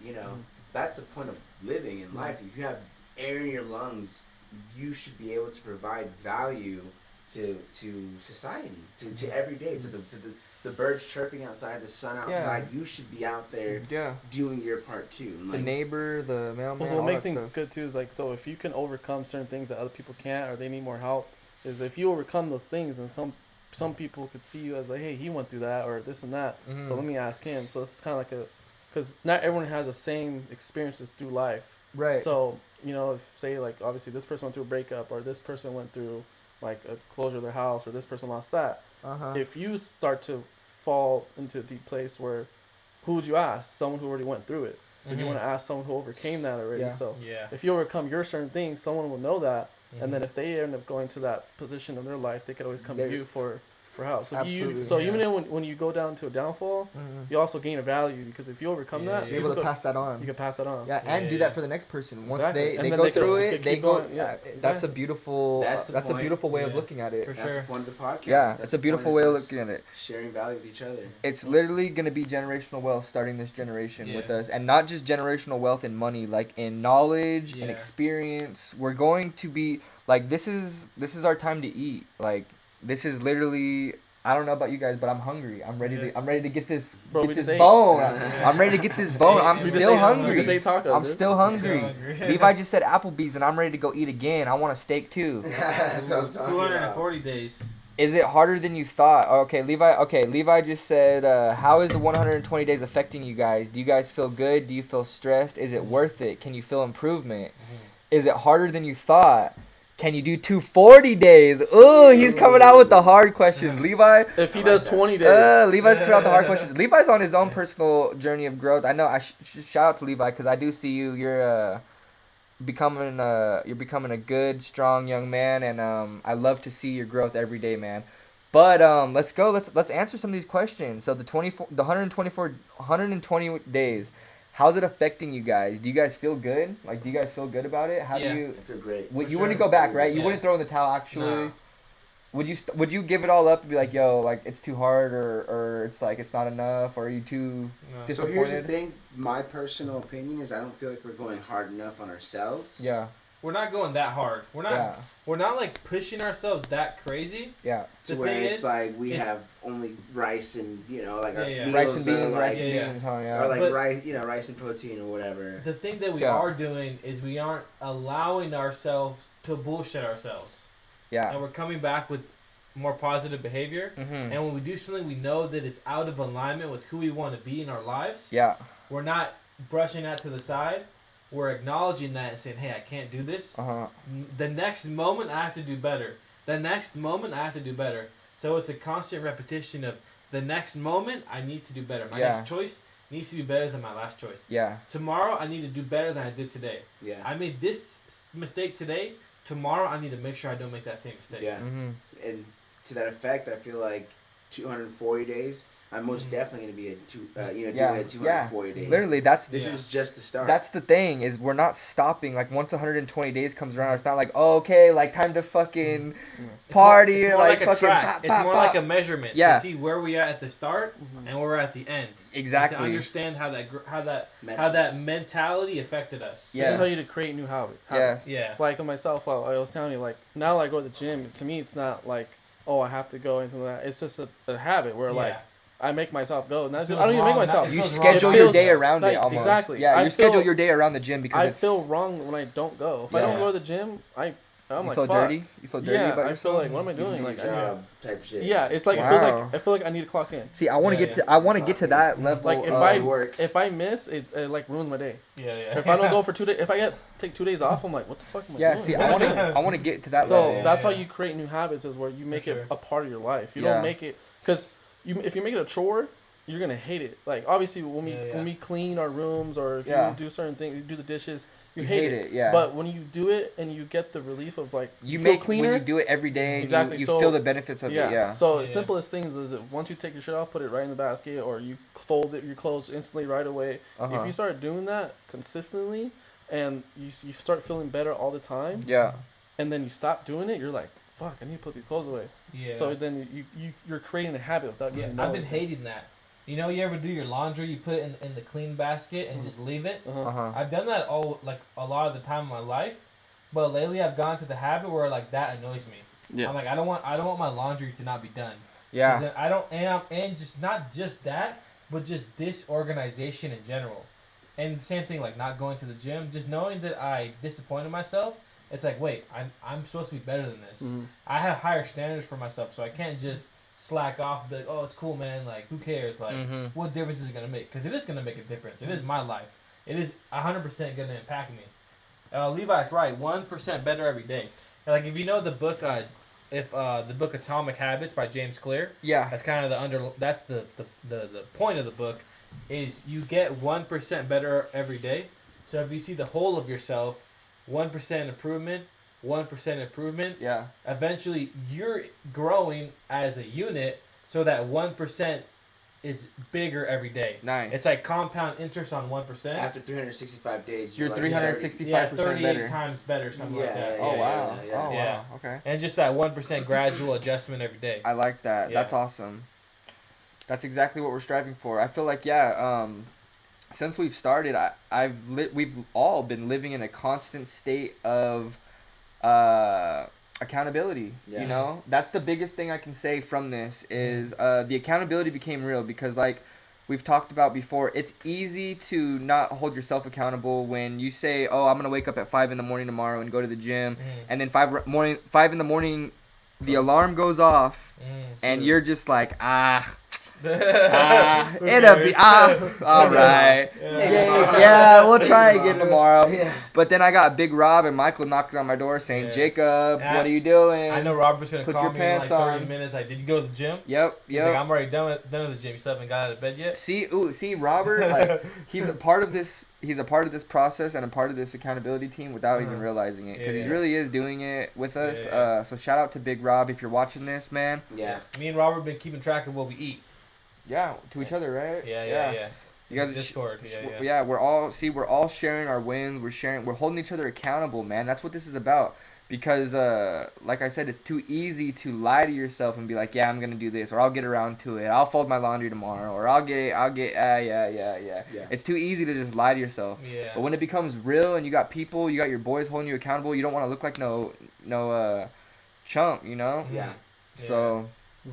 that's the point of living in life. If you have air in your lungs, you should be able to provide value to society, to every day, to the birds chirping outside, the sun outside. You should be out there Yeah. doing your part too. And The neighbor, the mailman. Also, all what makes that things stuff. good too is like, so if you can overcome certain things that other people can't, or they need more help, is if you overcome those things, and some people could see you as like, hey, he went through that or this and that, Mhm. so let me ask him. So it's kind of like because not everyone has the same experiences through life. Right. So if say like obviously this person went through a breakup, or this person went through like a closure of their house, or this person lost that. Uh-huh. If you start to fall into a deep place, where who would you ask? Someone who already went through it. So you Mhm. want to ask someone who overcame that already. Yeah. So Yeah. if you overcome your certain things, someone will know that, Mhm. and then if they end up going to that position in their life, they could always come They- to you for help. So Absolutely. so Yeah. even when you go down to a downfall, Mhm. you also gain a value, because if you overcome Yeah, that, yeah, Be yeah. able to people pass that on. you can pass that on. Yeah, and Yeah, do yeah. that for the next person. Once Exactly. they And then go they could- through they it, could they keep go. going. Yeah, That's a exactly. beautiful. That's the That's a point. beautiful way of Yeah. looking at it. For That's sure. the point of the podcast. Yeah, That's it's the a beautiful point way of us looking at it. sharing value with each other. It's literally gonna be generational wealth starting this generation with Yeah. us, and not just generational wealth in money, like in knowledge and Yeah. experience. We're going to be like this is our time to eat. Like this is literally. I don't know about you guys, but I'm hungry. I'm ready Yeah. to get this Bro, we get this just ate. bone. I'm ready to get this bone. I'm We just still ate- hungry. We just ate tacos. I'm dude. still hungry. hungry. Levi just said Applebee's, and I'm ready to go eat again. I want a steak too. That's what I'm talking 240 days. Is it harder than you thought? Okay, Levi just said, how is the 120 days affecting you guys? Do you guys feel good? Do you feel stressed? Is it worth it? Can you feel improvement? Is it harder than you thought? Can you do 240 days? Ooh, he's coming out with the hard questions. Levi, If he does 20 days. Levi's coming out the hard questions. Levi's on his own personal journey of growth. I know. Shout out to Levi because I do see you. You're becoming a good, strong young man, and I love to see your growth every day, man. But let's go. Let's answer some of these questions. So the 120 days. How's it affecting you guys? Do you guys feel good? Like, do you guys feel good about it? How do you? I feel great. You wouldn't go back, right? You Yeah. wouldn't throw in the towel, actually. No. Would you give it all up and be like, yo, like it's too hard, or it's like it's not enough, or are you too No. So disappointed? here's the thing. My personal opinion is I don't feel like we're going hard enough on ourselves. Yeah, We're not going that hard. We're not. yeah, We're not like pushing ourselves that crazy. yeah. To The where thing it's is, like we it's- have only rice and like our Yeah, yeah. meals Rice and are beans, like rice and Yeah, beans, huh? Yeah. or like But- rice and protein or whatever. The thing that we Yeah. are doing is we aren't allowing ourselves to bullshit ourselves, Yeah. and we're coming back with more positive behavior. Mm-hmm. And when we do something we know that is out of alignment with who we want to be in our lives, Yeah. we're not brushing that to the side. We're acknowledging that and saying, hey, I can't do this. Uh-huh. The next moment, I have to do better. The next moment, I have to do better. So it's a constant repetition of the next moment, I need to do better. My Yeah. next choice needs to be better than my last choice. Yeah. Tomorrow, I need to do better than I did today. Yeah. I made this mistake today. Tomorrow, I need to make sure I don't make that same mistake. Yeah. Mm-hmm. And to that effect, I feel like 240 days. I'm most Mhm. definitely going to be Yeah. doing it 240 days. Literally, that's This Yeah. is just the start. That's the thing, is we're not stopping. Like, once 120 days comes around, it's not like, oh, okay, like time to fucking It's party, more or like a fucking track. pop, It's pop, more pop. like a measurement Yeah. to see where we are at the start and where we're at the end. To Exactly. understand how that Metrics. mentality affected us. Yeah. This is how you create new habits. Yes. Yeah. Like myself, I was telling you, like now I go to the gym. To me, it's not like, oh, I have to go into that. It's just a habit where like I make myself go. And that's It I don't feels even make wrong. myself. It You feels schedule wrong. your It day feels- around like, it almost. exactly. Yeah, I you schedule feel- your day around the gym because I it's, feel wrong when I don't go. If I Yeah. don't go to the gym, I'm you like, feel fuck. dirty. You feel dirty Yeah, about I feel yourself? like, what am I You do doing? your Like, job type shit. yeah, it's like Wow. I feel like I need to clock in. See, I want to Yeah, get yeah. to. I want to get to that level. Like, if of, I- to work. If I miss, it like ruins my day. Yeah, yeah. If I don't go for 2 days, if I take 2 days off, I'm like, what the fuck am I yeah, doing? see, What I am want to. doing? I want to get to that So level. that's how Yeah. you create new habits, is where you make sure. it a part of your life. You Yeah. don't make it because if you make it a chore, you're gonna hate it. Like obviously Yeah. when we clean our rooms or if Yeah. you do certain things, you do the dishes, you You hate it. yeah. But when you do it and you get the relief of like you feel make cleaner, when you do it every day. Exactly, You so- feel the benefits of it. Yeah. So Yeah. simplest things is that once you take your shit off, put it right in the basket, or you fold your clothes instantly right away. Uh-huh. If you start doing that consistently, and you start feeling better all the time, Yeah. and then you stop doing it, you're like, fuck, I need to put these clothes away. Yeah. So then you're creating a habit without Yeah, even I've been noticing. hating that. You know, you ever do your laundry, you put it in the clean basket and Mhm. just leave it? Uh-huh. Uh-huh. I've done that a lot of the time in my life, but lately I've gone to the habit where like that annoys me. I'm like, I don't want my laundry to not be done. 'Cause Yeah. then I don't, and just not just that, but just disorganization in general. And same thing, like not going to the gym, just knowing that I disappointed myself. It's like, wait, I'm supposed to be better than this. Mhm. I have higher standards for myself, so I can't just slack off. And be like, oh, it's cool, man. Like, who cares? Like, Mm-hmm. what difference is it gonna make? Because it is gonna make a difference. It is my life. It is 100% gonna impact me. Levi's right. 1% better every day. And like if you know the book, the book Atomic Habits by James Clear, Yeah. that's kind of that's the point of the book, is you get 1% better every day. So if you see the whole of yourself, 1% improvement, 1% improvement, Yeah. eventually you're growing as a unit, so that 1% is bigger every day. Nice. It's like compound interest on 1%. After 365 days, You're like 365% 38 better. times better, something like Yeah, that. Oh wow. yeah, yeah. Oh Yeah. wow. Okay. And just that 1% gradual adjustment every day. I like that. Yeah. That's awesome. That's exactly what we're striving for. I feel like since we've started, we've all been living in a constant state of accountability. Yeah. You know, that's the biggest thing I can say from this is the accountability became real because like we've talked about before, it's easy to not hold yourself accountable when you say, oh, I'm gonna wake up at 5 a.m. tomorrow and go to the gym, and then 5 in the morning the alarm goes off and you're just like, It'll be all right. We'll try again tomorrow. Yeah. But then I got Big Rob and Michael knocking on my door saying, Yeah. Jacob, Yeah. what are you doing? I know Robert's gonna Put call your me in like pants 30 on. minutes. Like, did you go to the gym? Yep. He's like, I'm already done with the gym. You still haven't got out of bed yet? See, Robert, like he's a part of this. He's a part of this process and a part of this accountability team without even realizing it, because he really is doing it with us. Yeah. So shout out to Big Rob if you're watching this, man. Yeah. Me and Robert been keeping track of what we eat. Yeah, to each other, right? Yeah. You guys, Discord. we're all sharing our wins. We're holding each other accountable, man. That's what this is about. Because, like I said, it's too easy to lie to yourself and be like, yeah, I'm gonna do this, or I'll get around to it. I'll fold my laundry tomorrow, or yeah. It's too easy to just lie to yourself. Yeah. But when it becomes real and you got people, you got your boys holding you accountable, you don't want to look like no chump, you know? Yeah. So Mhm.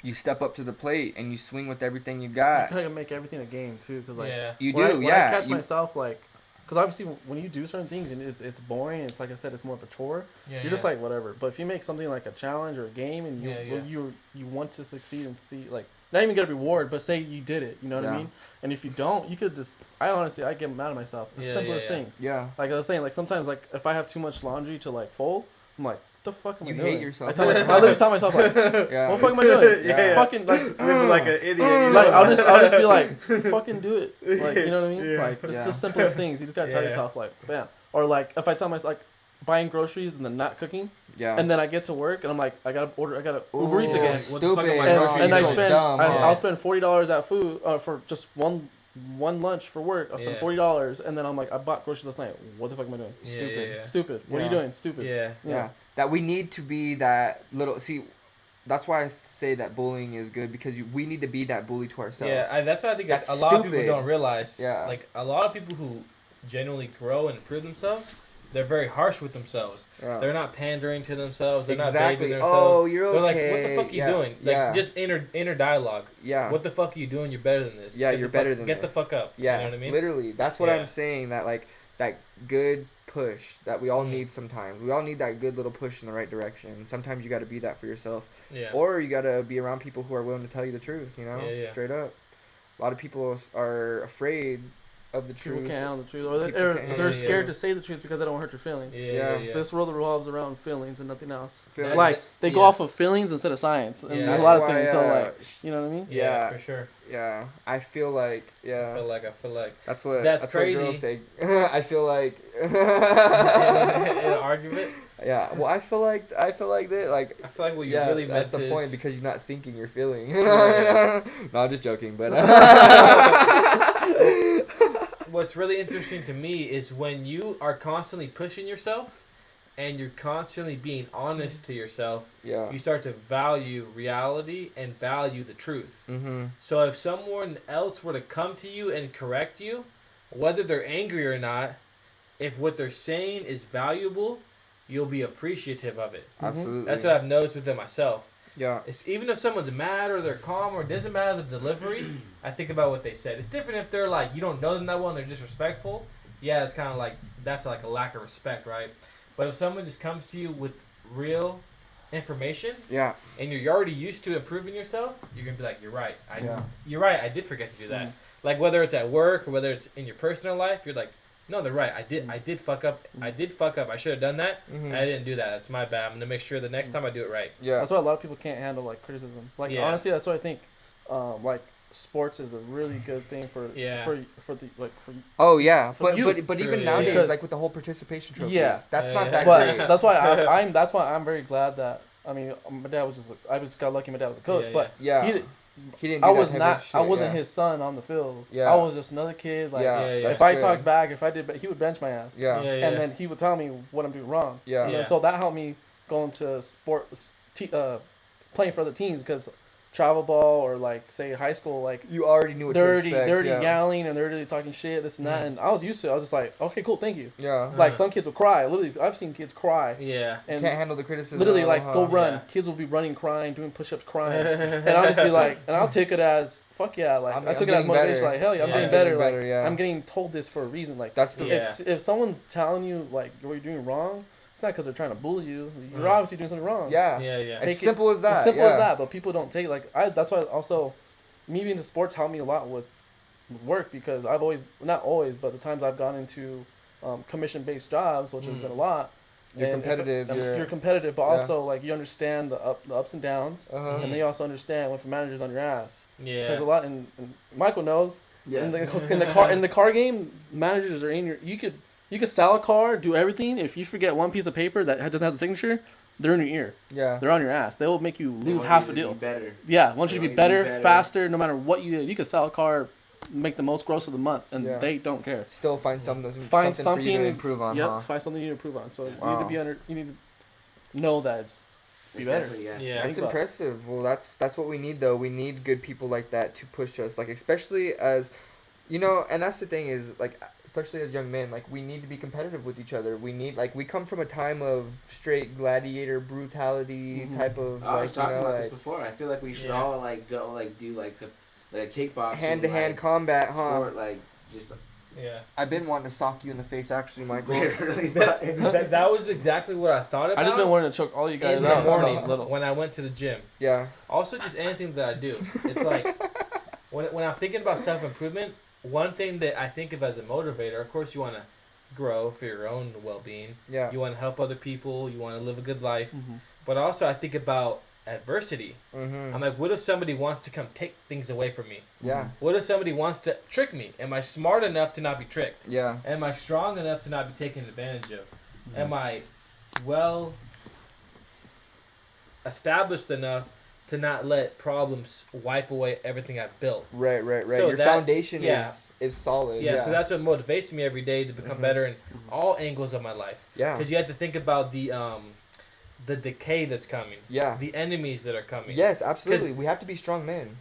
you step up to the plate and you swing with everything you You got. kind of make everything a game too, because like Yeah. You when I, do, when yeah. I catch You- myself like, because obviously when you do certain things and it's boring, it's like I said, it's more of a chore. Yeah, You're just like whatever. But if you make something like a challenge or a game and you Yeah. you want to succeed and see like not even get a reward, but say you did it, you know what I Yeah. mean? And if you don't, you could just I get mad at myself. The simplest things. Yeah. Like I was saying, like sometimes like if I have too much laundry to like fold, I'm like, what the fuck am You I hate doing? yourself. I literally tell myself like, Yeah. what the fuck am I doing? Yeah. Fucking like Living like an idiot. You like know? I'll just be like, fucking do it. Like you know what I mean? Yeah. Like just Yeah. the simplest things. You just gotta tell Yeah. yourself like, bam. Or like if I tell myself like buying groceries and then not cooking, Yeah. and then I get to work and I'm like, I gotta Uber Eats Ooh, again. What the fuck am I stupid. grocery And I going? spend Dumb, huh? I'll spend $40 at food for just one lunch for work. I'll spend Yeah. $40 and then I'm like, I bought groceries last night. What the fuck am I doing? Yeah, Stupid. yeah. Stupid. What are you Yeah. doing? Stupid. Yeah. Yeah. That we need to be that little. See, that's why I say that bullying is good, because we need to be that bully to ourselves. Yeah, that's what I think That's a lot of people stupid. don't realize. Yeah. Like, a lot of people who genuinely grow and improve themselves, they're very harsh with themselves. Yeah. They're not pandering to themselves. They're Exactly. not babying themselves. Oh, you're They're okay. like, what the fuck are you Yeah. doing? Like, Yeah. just inner dialogue. Yeah. What the fuck are you doing? You're better than this. Yeah, Get you're the fuck- better than Get the this. fuck up. Yeah. You know what I mean? Literally, that's what Yeah. I'm saying. That like that good push that we all Mhm. need sometimes. We all need that good little push in the right direction. Sometimes you got to be that for yourself, Yeah. or you got to be around people who are willing to tell you the truth. You know, Yeah. straight up. A lot of people are afraid of the People truth. can't handle the truth, or People they're, can't handle they're it. scared to say the truth because they don't hurt your feelings. Yeah. This world revolves around feelings and nothing else. Feelings. Like they go Yeah. off of feelings instead of science, and Yeah. there's a That's lot of why, things. So like, you know what I mean? Yeah, Yeah. for sure. Yeah, I feel like I yeah. feel like That's what That's what girls crazy. say. I feel like in an argument, yeah. Well, I feel like that like I feel like what you yeah, really that's meant the is point, because you're not thinking, you're feeling. Yeah. No, I'm just joking, but what's really interesting to me is when you are constantly pushing yourself and you're constantly being honest to yourself, yeah. you start to value reality and value the truth. Mm-hmm. So if someone else were to come to you and correct you, whether they're angry or not, if what they're saying is valuable, you'll be appreciative of it. Absolutely. That's what I've noticed within myself. Yeah. It's even if someone's mad or they're calm or it doesn't matter the delivery, I think about what they said. It's different if they're like, you don't know them that well and they're disrespectful. Yeah, it's kind of like, that's like a lack of respect, right? But if someone just comes to you with real information Yeah. and you're already used to improving yourself, you're going to be like, you're right. Yeah. You're right. I did forget to do that. Mhm. Like whether it's at work or whether it's in your personal life, you're like, no, they're right. I did fuck up. I did fuck up. I should have done that. Mhm. I didn't do that. That's my bad. I'm going to make sure the next time I do it right. Yeah. That's why a lot of people can't handle like criticism. Like Yeah. honestly, that's what I think. Like sports is a really good thing for Yeah. for the like for Oh yeah, For but youth. but True, even yeah. nowadays, Because- like with the whole participation trophies, Yeah. that's Yeah, not yeah. that but great. that's why I'm very glad that I mean my dad was just I just got lucky my dad was a coach, Yeah, but Yeah. he did, He didn't. Do I that was type not of shit, I wasn't yeah. his son on the field. Yeah. I was just another kid. Like Yeah. Yeah, yeah. if That's I good. talked back, if I did, he would bench my ass. Yeah. Yeah, yeah. And then he would tell me what I'm doing wrong. Yeah. And then, Yeah. so that helped me go into sports, playing for other teams because travel ball or like say high school, like You already knew what they're to already expect. they're already yeah. yelling and they're already talking shit, this and that, Mhm. and I was used to it. I was just like, okay, cool, thank you. Yeah. Like Uh-huh. some kids will cry. Literally, I've seen kids cry Yeah. and Can't handle the criticism. literally like huh? go run. Yeah. Kids will be running, crying, doing push-ups, crying, and I'll just be like, and I'll take it as fuck yeah, like I'm I took it as getting motivation, better. like hell yeah, I'm Yeah, getting I'm better. getting Like better, yeah. I'm getting told this for a reason. Like That's the Yeah. if someone's telling you like what you're doing wrong, it's not because they're trying to bully you. You're Mhm. obviously doing something wrong. yeah. Yeah, yeah. It's Take it- simple as that. It's simple yeah. as that, but people don't take it. Like that's why also me being into sports helped me a lot with work because I've always, not always, but the times I've gone into commission-based jobs, which has been a lot. You're and competitive. You're competitive, but also like you understand the ups and downs, Uh-huh. and they also understand when the manager's on your ass. Yeah. Because a lot, and Michael knows. Yeah. In the car game, managers are in your. You could sell a car, do everything. If you forget one piece of paper that doesn't have a signature, they're in your ear. Yeah. They're on your ass. They will make you They lose want half you a to deal. be better. Yeah, want you to They be want you to better, be better. faster, no matter what you do. You could sell a car, make the most gross of the month, and Yeah. they don't care. Still find something. Find something for you to improve on. Yep, Huh? find something you need to improve on. So you need Wow. to be you need to know that it's be better. Exactly, yeah. Yeah. That's Think about it. impressive. Well, that's what we need though. We need good people like that to push us. Like especially as, and that's the thing is like especially as young men, like we need to be competitive with each other. We need we come from a time of straight gladiator brutality Mhm. type of I was talking about this like before. I feel like we should Yeah. all do a kickboxing hand-to-hand combat, huh? sport, just Yeah. I've been wanting to sock you in the face actually, Michael. really. But That was exactly what I thought about. I just been wanting to choke all you guys in out the since I was morning little. when I went to the gym. Yeah. Also, just anything that I do. It's like when I'm thinking about self improvement, one thing that I think of as a motivator. Of course, you want to grow for your own well being. Yeah. You want to help other people. You want to live a good life. Mm-hmm. But also, I think about adversity. Mhm. I'm like, what if somebody wants to come take things away from me? Yeah. What if somebody wants to trick me? Am I smart enough to not be tricked? Yeah. Am I strong enough to not be taken advantage of? Am I well established enough to not let problems wipe away everything I've built? Right. So Your that- foundation yeah. is solid. Yeah, so that's what motivates me every day to become Mhm. better in all angles of my life. yeah. Because you have to think about the decay that's coming, Yeah. the enemies that are coming. Yes, absolutely. We have to be strong men.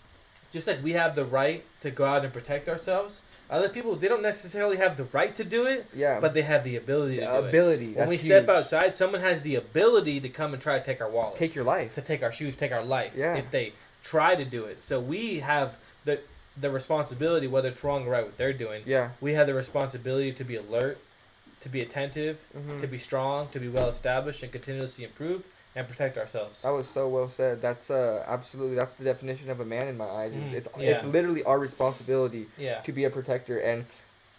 Just like we have the right to go out and protect ourselves, other people, they don't necessarily have the right to do it, Yeah. but they have the ability to do it. ability. When That's we huge. step outside, someone has the ability to come and try to take our wallet, Take your life. to take our shoes, take our life. Yeah. If they try to do it, so we have the responsibility, whether it's wrong or right, what they're doing. Yeah. We have the responsibility to be alert, to be attentive, Mhm. to be strong, to be well established, and continuously improve and protect ourselves. That was so well said. That's absolutely that's the definition of a man in my eyes. It's yeah. literally our responsibility Yeah. to be a protector, and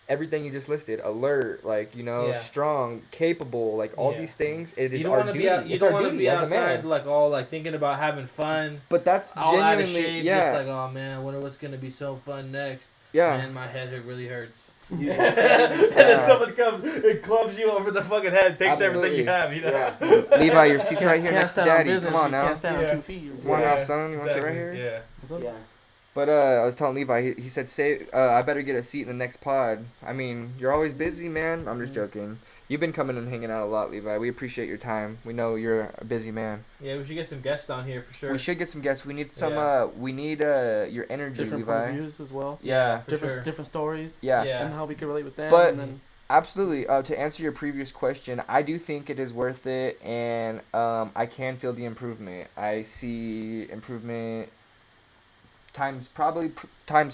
everything you just listed, alert, Yeah. strong, capable, all Yeah. these things. It is You don't our want to duty. be out. You It's don't our want to duty be as a outside man. like all like thinking about having fun, But that's all out of genuinely shape. yeah. Just like, oh man, I wonder what's gonna be so fun next. yeah. Man, my head it really hurts. you, And then someone comes and clubs you over the fucking head, takes everything you have. You know. yeah. Levi, your seat's right here Can't next to stand on Daddy. business. Come on You now. can't stand Yeah. on 2 feet. Come on Yeah. now, son. You want to sit right here? Yeah. What's up? Yeah. But I was telling Levi, he said, I better get a seat in the next pod. I mean, you're always busy, man. I'm just joking. You've been coming and hanging out a lot, Levi. We appreciate your time. We know you're a busy man. Yeah, we should get some guests on here for sure. We should get some guests. We need some. Yeah. We need your energy, Different point Levi. of views as well. Yeah. For Different sure. different stories. Yeah. Yeah. And how we can relate with them. But- and then Absolutely. To answer your previous question, I do think it is worth it, and I can feel the improvement. I see improvement times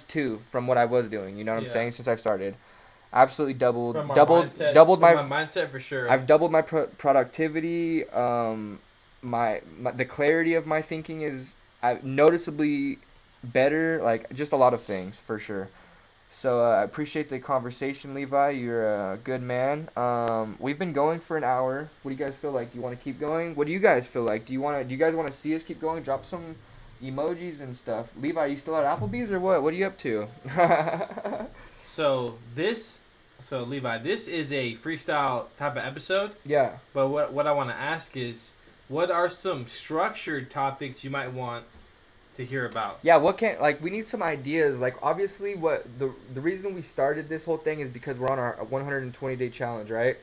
2 from what I was doing. You know what I'm Yeah. saying? Since I've started, absolutely doubled From our doubled mindsets, my from my mindset for sure. I've doubled my productivity. My the clarity of my thinking is noticeably better. Like just a lot of things for sure. So I appreciate the conversation, Levi. You're a good man. We've been going for an hour. What do you guys feel like? Do you want to keep going? What do you guys feel like? Do you guys want to see us keep going? Drop some emojis and stuff. Levi, are you still at Applebee's or what? What are you up to? So Levi, this is a freestyle type of episode. Yeah. But what I want to ask is, what are some structured topics you might want to hear about? Yeah, we need some ideas. Like obviously what the reason we started this whole thing is because we're on our 120-day challenge, right?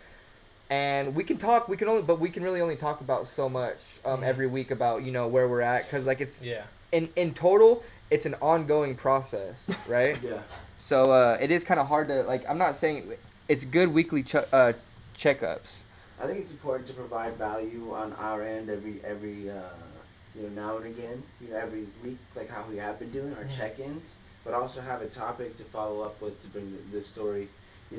And we can really only talk about so much every week about, where we're at cuz like it's Yeah. in total it's an ongoing process, right? Yeah. So it is kind of hard to I'm not saying it's good weekly checkups. I think it's important to provide value on our end every now and again, every week, like how we have been doing our check-ins, but also have a topic to follow up with to bring the story,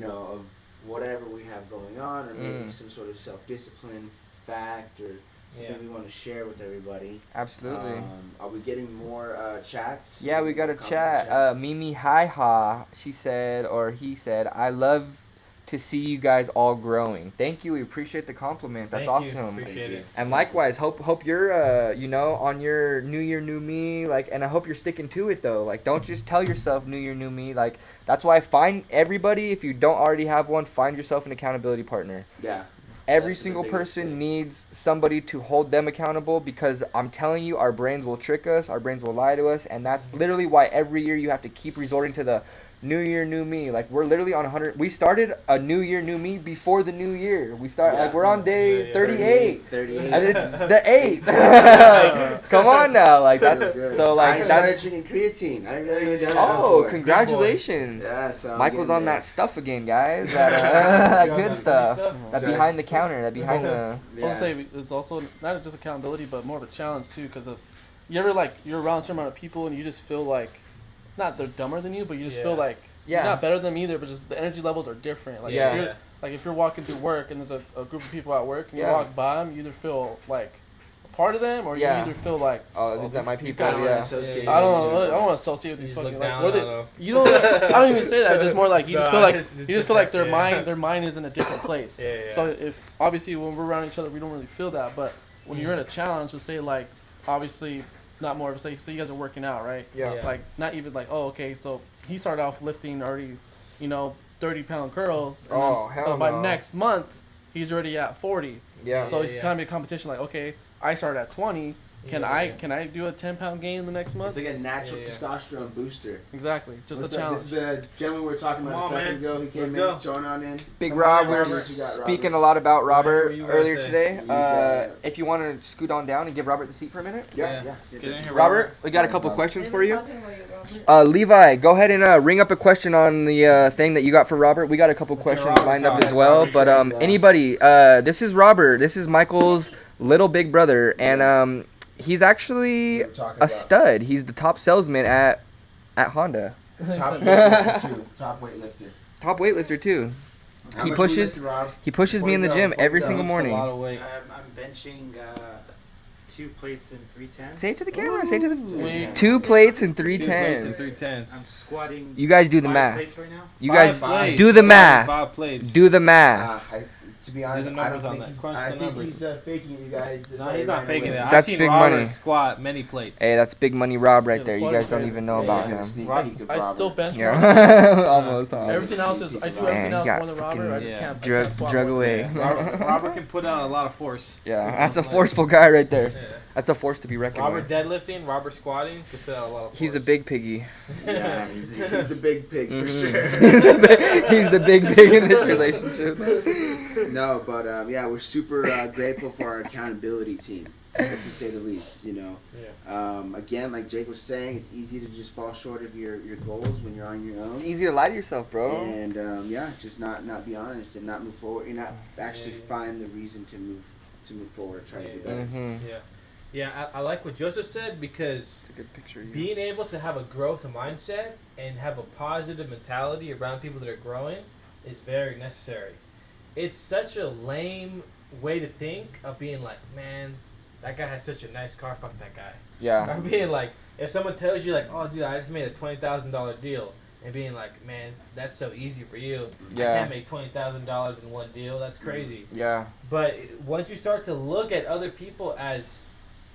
of whatever we have going on, or maybe some sort of self-discipline fact or something we want to share with everybody. Absolutely. Are we getting more chats? Yeah, we got a Comments in chat. Mimi Hi Ha, she said, or he said, I love to see you guys all growing. Thank you. We appreciate the compliment. That's Thank you. awesome. Appreciate it. And likewise, hope you're on your new year, new me, like, and I hope you're sticking to it though. Like, don't just tell yourself new year, new me. Like, that's why find everybody, if you don't already have one, find yourself an accountability partner. Yeah. Every That's the single biggest person thing. needs somebody to hold them accountable, because I'm telling you, our brains will trick us, our brains will lie to us, and that's literally why every year you have to keep resorting to the new year, new me. Like, we're literally on 100. We started a new year, new me before the new year. Like, we're on day 38. 38. And it's the 8th. Come on now, like, that's Good. so, like, I started drinking creatine. I didn't even done that oh, before. congratulations. Yeah, so I'm Michael's getting on there. that stuff again, guys. That good stuff. That Sorry. behind the counter. That behind the. Yeah. I would say it's also not just accountability, but more of a challenge too. Because of you ever like you're around a certain amount of people and you just feel like, not they're dumber than you, but you just feel like Yeah. you're not better than them either. But just the energy levels are different. Like Yeah. if you're walking through work and there's a group of people at work and you Yeah. walk by them, you either feel like a part of them or Yeah. you either feel like Oh, is that my these people? guys I are- don't Yeah. associate I don't with know. I you. don't want to associate with You these just fucking look like. down Were they, on them. you don't. I don't even say that. It's just more like you just feel like it's you just feel like their different, yeah. mind is in a different place. Yeah, yeah. So if obviously when we're around each other, we don't really feel that. But when you're in a challenge, so say like obviously not more. Say you guys are working out, right? Yeah. Yeah. Like not even like okay, so he started off lifting already, 30-pound curls. And Oh, then, hell by no. next month, he's already at 40. Yeah. So Yeah, it's yeah. kind of be a competition. Like okay, I started at 20. Can I do a 10-pound gain in the next month? It's like a natural Yeah, yeah. testosterone booster. Exactly, just What's a up? challenge. This is the gentleman we were talking about Come a on, second man. ago. He came Let's in, go. showing on in. Big Come Rob on, was Robert. What you got, speaking Robert? a lot about Robert Whatever you gotta earlier say. today. He's, If you want to scoot on down and give Robert the seat for a minute. Yeah. Get in here, Robert, we got a Yeah, couple Robert. questions They've for been you. talking about you, Robert. Levi, go ahead and ring up a question on the thing that you got for Robert. We got a couple Let's hear questions Robert lined up talk. as well. Robert, But yeah. anybody, this is Robert. This is Michael's little big brother, and he's actually We were talking a about stud. He's the top salesman at Honda. Top weightlifter too. Top weightlifter. Top weightlifter too. How He much pushes- you lifted, Rob? He pushes me in the Before you gym go, before every you go. single That's a morning. lot of weight. I'm benching 2 plates and 3 tens. Say it to the camera. Say it to the. Wait. 2 plates and 3 2 plates and tens. 3 I'm tens. squatting. You guys do the 5 math. plates right now. You guys plates. do the math. 5 plates. Do the math. To be honest, the I numbers don't on think that. he's. Crunch I the think numbers. he's faking it, you guys. That's No, why he's he not ran faking away. it. That's I've seen big Robert money. squat many plates. Hey, that's big money Rob right Yeah, there. the You squad guys is don't crazy. even know Yeah, about he's got a him. sneak I, peek of I still Robert. bench more. Yeah. Almost. Everything else is I do Man, everything else got more than Robert. I just fucking can't. I drug can't squat drug more. away. Yeah, Robert can put out a lot of force. Yeah, that's a Legs. forceful guy right there. Yeah. That's a force to be reckoned Robert with. deadlifting, Robert squatting, can put out a lot of force. He's a big piggy. Yeah, he's the big pig for Mhm. sure. He's the big pig in this relationship. No, but yeah, we're super grateful for our accountability team, to say the least. Yeah. Again, like Jake was saying, it's easy to just fall short of your goals when you're on your It's own. easy to lie to yourself, bro. And yeah, just not be honest and not move forward. You're not actually find the reason to move forward, try to do better. Mm-hmm. Yeah. Yeah, I like what Joseph said because It's a good picture. of you. being able to have a growth mindset and have a positive mentality around people that are growing is very necessary. It's such a lame way to think of being like, man, that guy has such a nice car, fuck that guy. Yeah. Or being like, if someone tells you like, oh dude, I just made a $20,000 deal, and being like, man, that's so easy for you. I Yeah. can't make $20,000 in one deal. That's crazy. Yeah. But once you start to look at other people as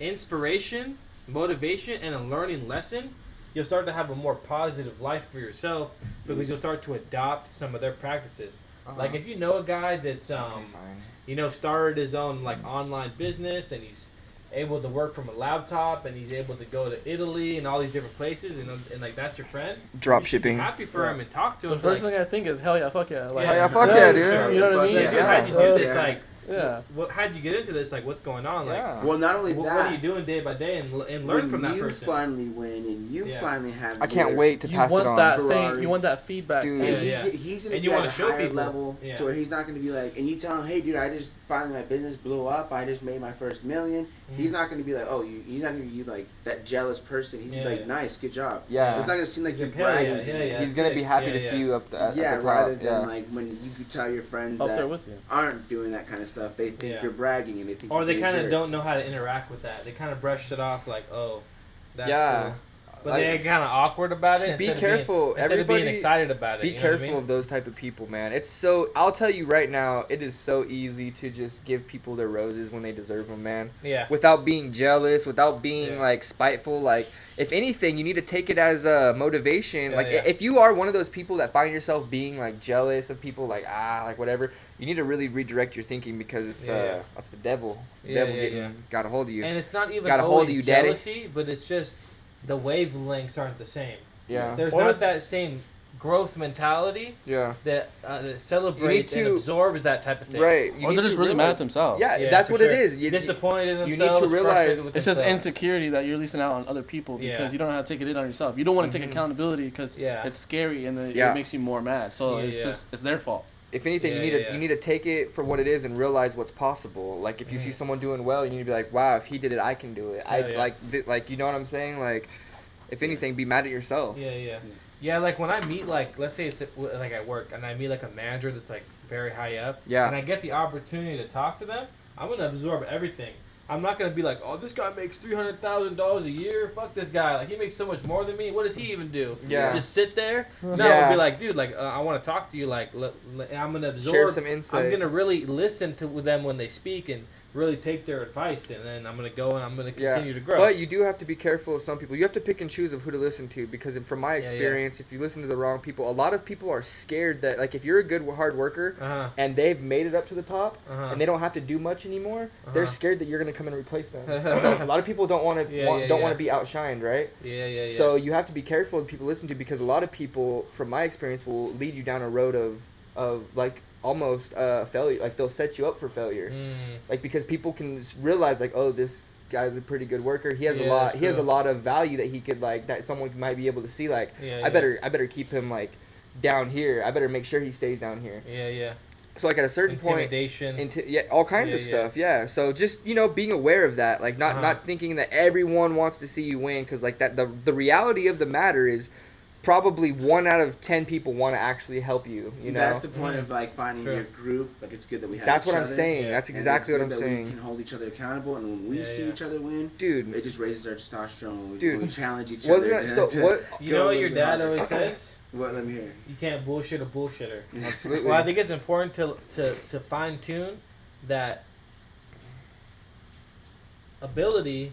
inspiration, motivation, and a learning lesson, you'll start to have a more positive life for yourself because you'll start to adopt some of their practices. Like if you know a guy that's Fine. started his own like online business and he's able to work from a laptop and he's able to go to Italy and all these different places and like that's your friend. Drop you should be shipping. happy for him and talk to him. The first thing I think is hell yeah, fuck yeah. Like, Hell yeah, fuck yeah, dude. You know what I mean? Like, dude, Yeah. how'd you do this? Yeah. Like, Yeah. how'd you get into this? Like, what's going on? Like, Yeah. Well, not only what that, are you doing day by day and learn when from that you person? finally win and you Yeah. finally have, I can't your- wait to You pass it want on. that Ferrari. thing. You want that feedback Dude. too. And Yeah, he's gonna And be you at wanna a show higher people. level Yeah. to where he's not gonna be like, and you tell him, hey dude, I just finally my business blew up. I just made my first million. He's not gonna be like, oh, he's not gonna be like that jealous person. He's gonna be Yeah, like, yeah. nice, good job. Yeah. It's not gonna seem like you're Hell yeah, bragging to yeah, him. yeah. He's gonna be happy Yeah, to yeah. see you up at Yeah, the top. rather than Yeah. like when you could tell your friends Up there that with you. aren't doing that kind of stuff. stuff, they think Yeah. you're bragging and they think Or you're they being a kind of jerk. don't know how to interact with that. They kind of brushed it off like, oh, that's Yeah. cool. But Like, they're kind of awkward about it. be instead of careful. Being, instead of being Everybody excited about it. Be you know what I careful mean? of those type of people, man. It's so. I'll tell you right now, it is so easy to just give people their roses when they deserve them, man. Yeah. Without being jealous, without being Yeah. like spiteful. Like, if anything, you need to take it as a motivation. Yeah, like, yeah. if you are one of those people that find yourself being like jealous of people, like like whatever, you need to really redirect your thinking because it's Yeah. that's the devil. It's the Yeah, devil yeah, getting yeah. got a hold of you. And it's not even Got a hold always of you, daddy. jealousy, but it's just the wavelengths aren't the same. yeah. There's Or- not that same growth mentality Yeah. that celebrates and to- absorbs that type of thing. Right. You Or need they're just to really mad realize- at themselves. Yeah, Yeah, that's for what sure. it is. Disappointed in you need to themselves. realize- frustrated with It's just themselves. insecurity that you're releasing out on other people Yeah. because you don't know how to take it in on yourself. You don't want to Mhm. take accountability because Yeah. it's scary and Yeah. it makes you more mad. So Yeah, it's yeah. just it's their fault. If anything, Yeah, you need yeah, to yeah. you need to take it for what it is and realize what's possible. Like if you see Mhm. someone doing well, you need to be like, wow, if he did it, I can do it. Yeah, yeah. Like you know what I'm saying? Like, if anything, be mad at yourself. Yeah, yeah. Yeah, like when I meet, like, let's say it's like at work, and I meet like a manager that's like very high up, Yeah. and I get the opportunity to talk to them, I'm gonna absorb everything. I'm not gonna be like, oh, this guy makes $300,000 a year. Fuck this guy. Like he makes so much more than me. What does he even do? Yeah. Just sit there. No, Yeah. I'll be like, dude, like I want to talk to you. Like I'm gonna absorb. Share some insight. I'm gonna really listen to them when they speak and really take their advice, and then I'm gonna go and I'm gonna continue to grow. But you do have to be careful of some people. You have to pick and choose of who to listen to because from my Yeah, yeah. experience, if you listen to the wrong people, a lot of people are scared that like if you're a good hard worker Uh and they've made it up to the top huh. Uh huh. and they don't have to do much anymore, they're Uh-huh. scared that you're gonna come and replace them. A lot of people don't want to Yeah, don't yeah, want yeah. to be outshined, right? Yeah, yeah, yeah. So you have to be careful of people listen to because a lot of people, from my experience, will lead you down a road of like almost failure. Like they'll set you up for failure. Like because people can realize like, oh, this guy's a pretty good worker. He has a Yeah, lot. that's He has a true. lot of value that he could like that someone might be able to see. Like Yeah, I better keep him like down here. I better make sure he stays down here. Yeah, yeah. So like at a certain point. Intimidation. Yeah, all kinds of Yeah, stuff. Yeah. So just being aware of that, like not Uh-huh. thinking that everyone wants to see you win, because like that the reality of the matter is, probably 1 out of 10 people want to actually help you. You know. That's the point of like finding True. your group. Like it's good that we have. That's each what I'm other, saying. Yeah. That's and exactly it's what good I'm that We saying, can hold each other accountable, and when we Yeah, see yeah. each other win, dude. it just raises our testosterone. When we, Dude, when we challenge each Wasn't other. it to- so? What? You go know a what little your bit dad harder. always says? What? Let me hear. You can't bullshit a bullshitter. Absolutely. Well, I think it's important to fine tune that ability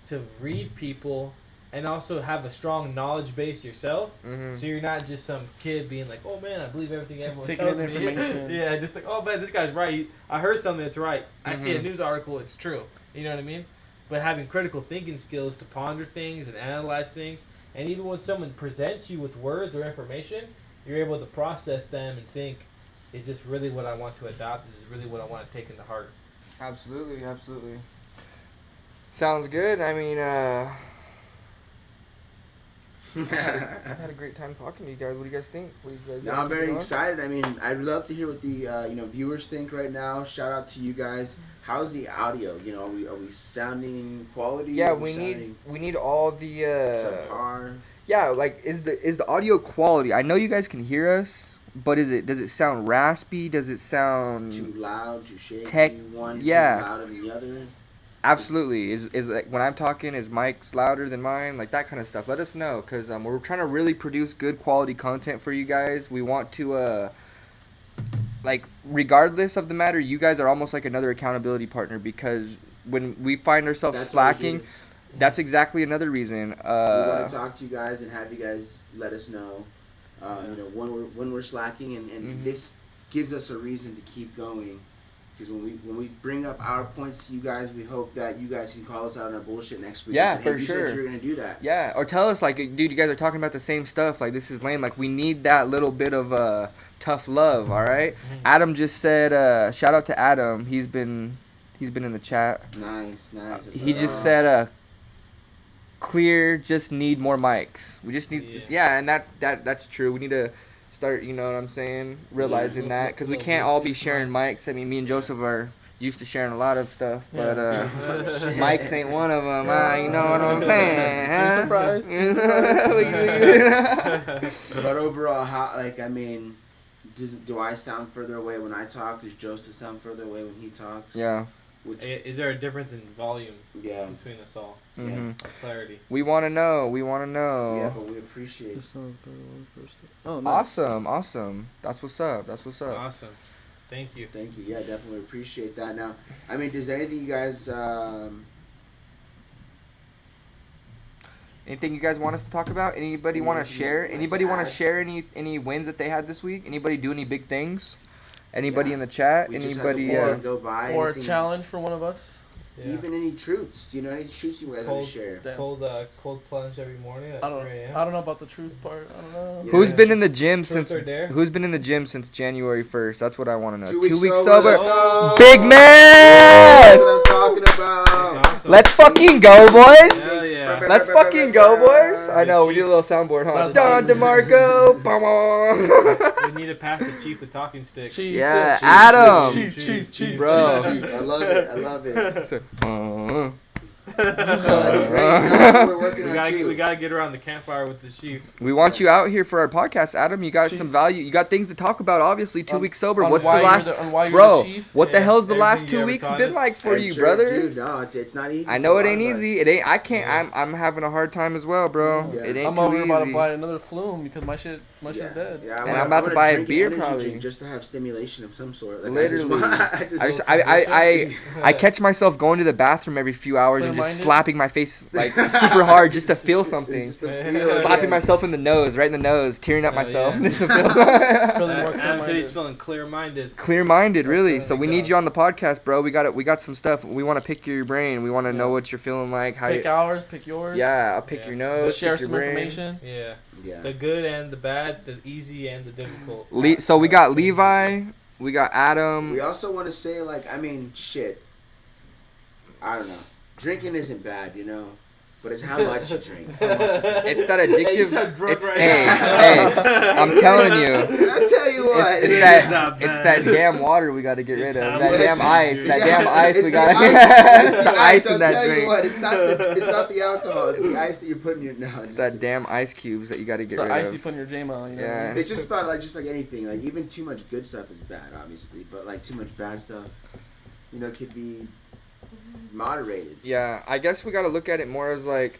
to read people and also have a strong knowledge base yourself. Mhm. So you're not just some kid being like, oh man, I believe everything Just everyone taking tells in me. information. Yeah, just like, oh man, this guy's right. I heard something that's right. I see a Mhm. news article, it's true. You know what I mean? But having critical thinking skills to ponder things and analyze things, and even when someone presents you with words or information, you're able to process them and think, is this really what I want to adopt? Is this really what I want to take into heart? Absolutely, absolutely. Sounds good. I mean, I had a great time talking to you guys. What do you guys think? What do you guys No, got I'm very going on? excited. I mean, I'd love to hear what the viewers think right now. Shout out to you guys. How's the audio? Are we sounding quality? Yeah, Are we sounding need all the subpar. yeah, like is the audio quality? I know you guys can hear us, but does it sound raspy? Does it sound Too loud, too shaky. Tech- one yeah. too louder than the other. Absolutely. Is like when I'm talking, is Mike's louder than mine? Like that kind of stuff. Let us know, cause we're trying to really produce good quality content for you guys. We want to like regardless of the matter, you guys are almost like another accountability partner, because when we find ourselves That's what it slacking, is. that's exactly another reason. We want to talk to you guys and have you guys let us know, when we're slacking, and Mhm. this gives us a reason to keep going. Because when we bring up our points to you guys, we hope that you guys can call us out on our bullshit next week. Yeah, and say, hey, for you sure. said you're gonna do that. Yeah, or tell us like, dude, you guys are talking about the same stuff. Like this is lame. Like we need that little bit of tough love. All right? Adam just said, shout out to Adam. He's been in the chat. Nice. He just said, clear. Just need more mics. We just need Yeah. and that's true. We need to start. You know what I'm saying? Realizing Yeah. that, because we Little can't all be Bluetooth sharing mics. mics. I mean, me and Joseph are used to sharing a lot of stuff, but Yeah. mics ain't one of them. You know what I'm saying? Give me some fries. But overall, do I sound further away when I talk? Does Joseph sound further away when he talks? Yeah. Which, Is there a difference in volume yeah. between us all? Mm-hmm. Or clarity. We want to know. We want to know. Yeah, but we appreciate. This sounds better when first. Oh, nice. Awesome. That's what's up. Awesome. Thank you. Thank you. Yeah, definitely appreciate that. Now, I mean, is there anything you guys? Anything you guys want us to talk about? Anybody want to Anything share? you'd like Anybody to want add? to share any wins that they had this week? Anybody do any big things? Anybody in the chat? We just had Anybody? the board go by. Or a anything- challenge for one of us. Yeah. Even any truths, any truths you guys want Cold- to share. Damn. Cold plunge every morning at 3 a.m. I don't know about the truth part. I don't know. Yeah. Who's been in the gym Truth since? or dare? Who's been in the gym since January 1st? That's what I want to know. 2 weeks, 2 weeks sober. sober. Let's go. Big That's man! what I'm talking about. That's awesome. Let's fucking go, boys! Hell yeah. Let's fucking go, boys! I know, we need a little soundboard, huh? That's Don fine. DeMarco! Bum-on. We need to pass the chief the talking stick. Chief, Yeah, Chief, Adam. Chief, Bro. I love it. That's great. We're working We on gotta, you. we gotta get around the campfire with the chief. We want you out here for our podcast, Adam. You got Chief. some value. You got things to talk about, obviously. 2 weeks sober. On What's the why you're last... on why you're Bro, the chief. what the Yeah, hell's the last everything you 2 ever weeks taught been us. like for I'm you, sure, brother? Dude, no, it's not easy. I know for it a ain't lot of us. easy. It ain't. I can't. Yeah. I'm having a hard time as well, bro. Yeah. It ain't I'm too over about to easy. buy another Flume because my shit's dead. Yeah, And I'm about to buy a drink an beer energy probably. drink just to have stimulation of some sort. Like, Literally. I I catch myself going to the bathroom every few hours and just Clear-minded? slapping my face like super hard just to feel something. Just to feel it, Slapping yeah. myself in the nose, right in the nose, tearing up Hell myself. yeah. Just to feel Feeling more Adam said he's clear-minded. feeling clear-minded. clear-minded, really. That's So we good. need you on the podcast, bro. We got some stuff. We want to pick your brain. We want to know Yeah. what you're feeling like. How Pick you, ours, pick yours. yeah, I'll pick Yeah. your So nose. Share pick your some brain. information. Yeah. Yeah. The good and the bad, the easy and the difficult. So we got Levi, we got Adam. We also want to say, like, I mean, shit. I don't know. Drinking isn't bad, but it's how much you drink. It's how much you drink. It's that Hey, you addictive. said drunk It's, right hey, now. hey, I'm telling you. I tell you what. It's not that damn water we got to get rid It's of. how That much damn you ice. drink. That damn ice we It's got. the ice. It's the ice I'll in that tell you drink. what. It's not the alcohol. It's the ice that you're putting in your. No, It's that damn ice cubes that you got to It's get the rid ice you of. put in your J-Mo, Yeah. It's just about just like anything. Like even too much good stuff is bad, obviously, but like too much bad stuff, could be moderated. Yeah, I guess we got to look at it more as like,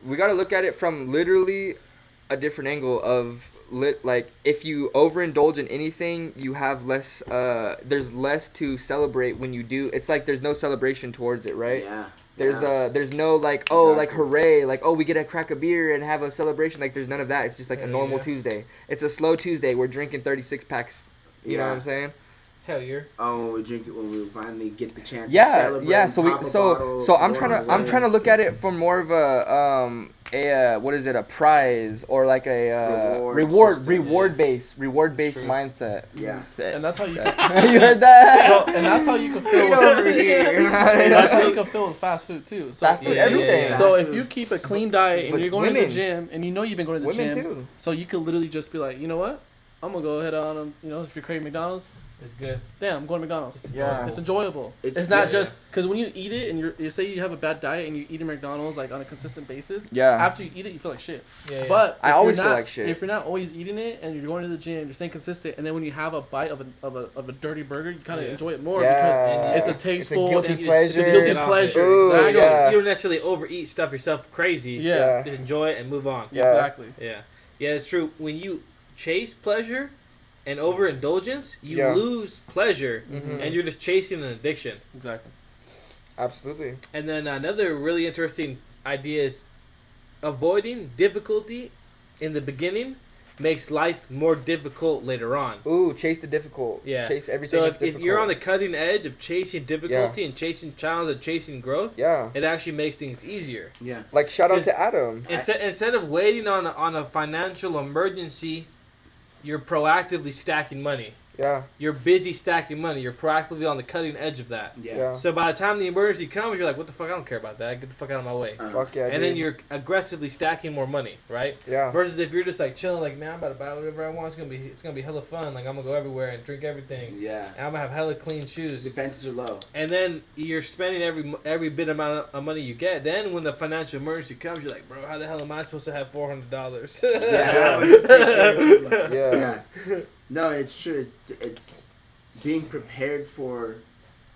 we got to look at it from literally a different angle of like if you overindulge in anything, you have less. There's less to celebrate when you do. It's like there's no celebration towards it, right? Yeah. There's no like, oh, like Exactly. hooray, like, oh, we get to crack a beer and have a celebration. Like there's none of that. It's just like a Yeah, normal yeah. Tuesday. It's a slow Tuesday. We're drinking 36 packs. You know what I'm saying? Hell yeah. Oh, we drink it when we finally get the chance to Yeah, celebrate. yeah. So pop a bottle, I'm go trying on to I'm trying to wins. look at it from more of a what is it, a prize or like a Reward system, reward based True. mindset. Yeah. And that's how you. you heard that? And that's how you can feel. Get over here. That's how you can feel with fast food too. So Fast food, Yeah, everything. yeah. So Fast if you food. keep a clean diet and But you're going to women- the gym and you've been going to the Women gym, too. so you could literally just be like, you know what? I'm gonna go ahead on, if you're craving McDonald's, It's good. damn, I'm going to McDonald's. Yeah. It's enjoyable. It's Yeah, not just because when you eat it and you say you have a bad diet and you eat at McDonald's like on a consistent basis. Yeah. After you eat it, you feel like shit. Yeah, yeah. But I if always you're feel not- like shit. If you're not always eating it and you're going to the gym, you're staying consistent, and then when you have a bite of a dirty burger, you kind of Yeah. enjoy it more Yeah. because it's a It's a tasteful, guilty and pleasure. It's a guilty Get off it. pleasure. Ooh, You Exactly. yeah. don't necessarily overeat stuff yourself crazy. Yeah. Just enjoy it and move on. Yeah. Exactly. Yeah. Yeah, it's true. When you chase pleasure and overindulgence, you Yeah. lose pleasure Mhm. and you're just chasing an addiction. Exactly. Absolutely. And then another really interesting idea is avoiding difficulty in the beginning makes life more difficult later on. Ooh, chase the difficult. Yeah. Chase everything. So that's if you're difficult. on the cutting edge of chasing difficulty and chasing challenge and chasing growth, Yeah. it actually makes things easier. Yeah. Like shout out Because- to Adam. Instead of waiting on a financial emergency, you're proactively stacking money. Yeah. You're busy stacking money. You're proactively on the cutting edge of that. Yeah. Yeah. So by the time the emergency comes, you're like, what the fuck? I don't care about that. Get the fuck out of my way. Fuck yeah. And then dude. you're aggressively stacking more money, right? Yeah. Versus if you're just like chilling, like, man, I'm about to buy whatever I want. It's gonna be hella fun. Like I'm gonna go everywhere and drink everything. Yeah. And I'm gonna have hella clean shoes. Defenses are low. And then you're spending every bit amount of money you get. Then when the financial emergency comes, you're like, bro, how the hell am I supposed to have $400? Yeah. Yeah. Yeah. No, it's true. It's being prepared for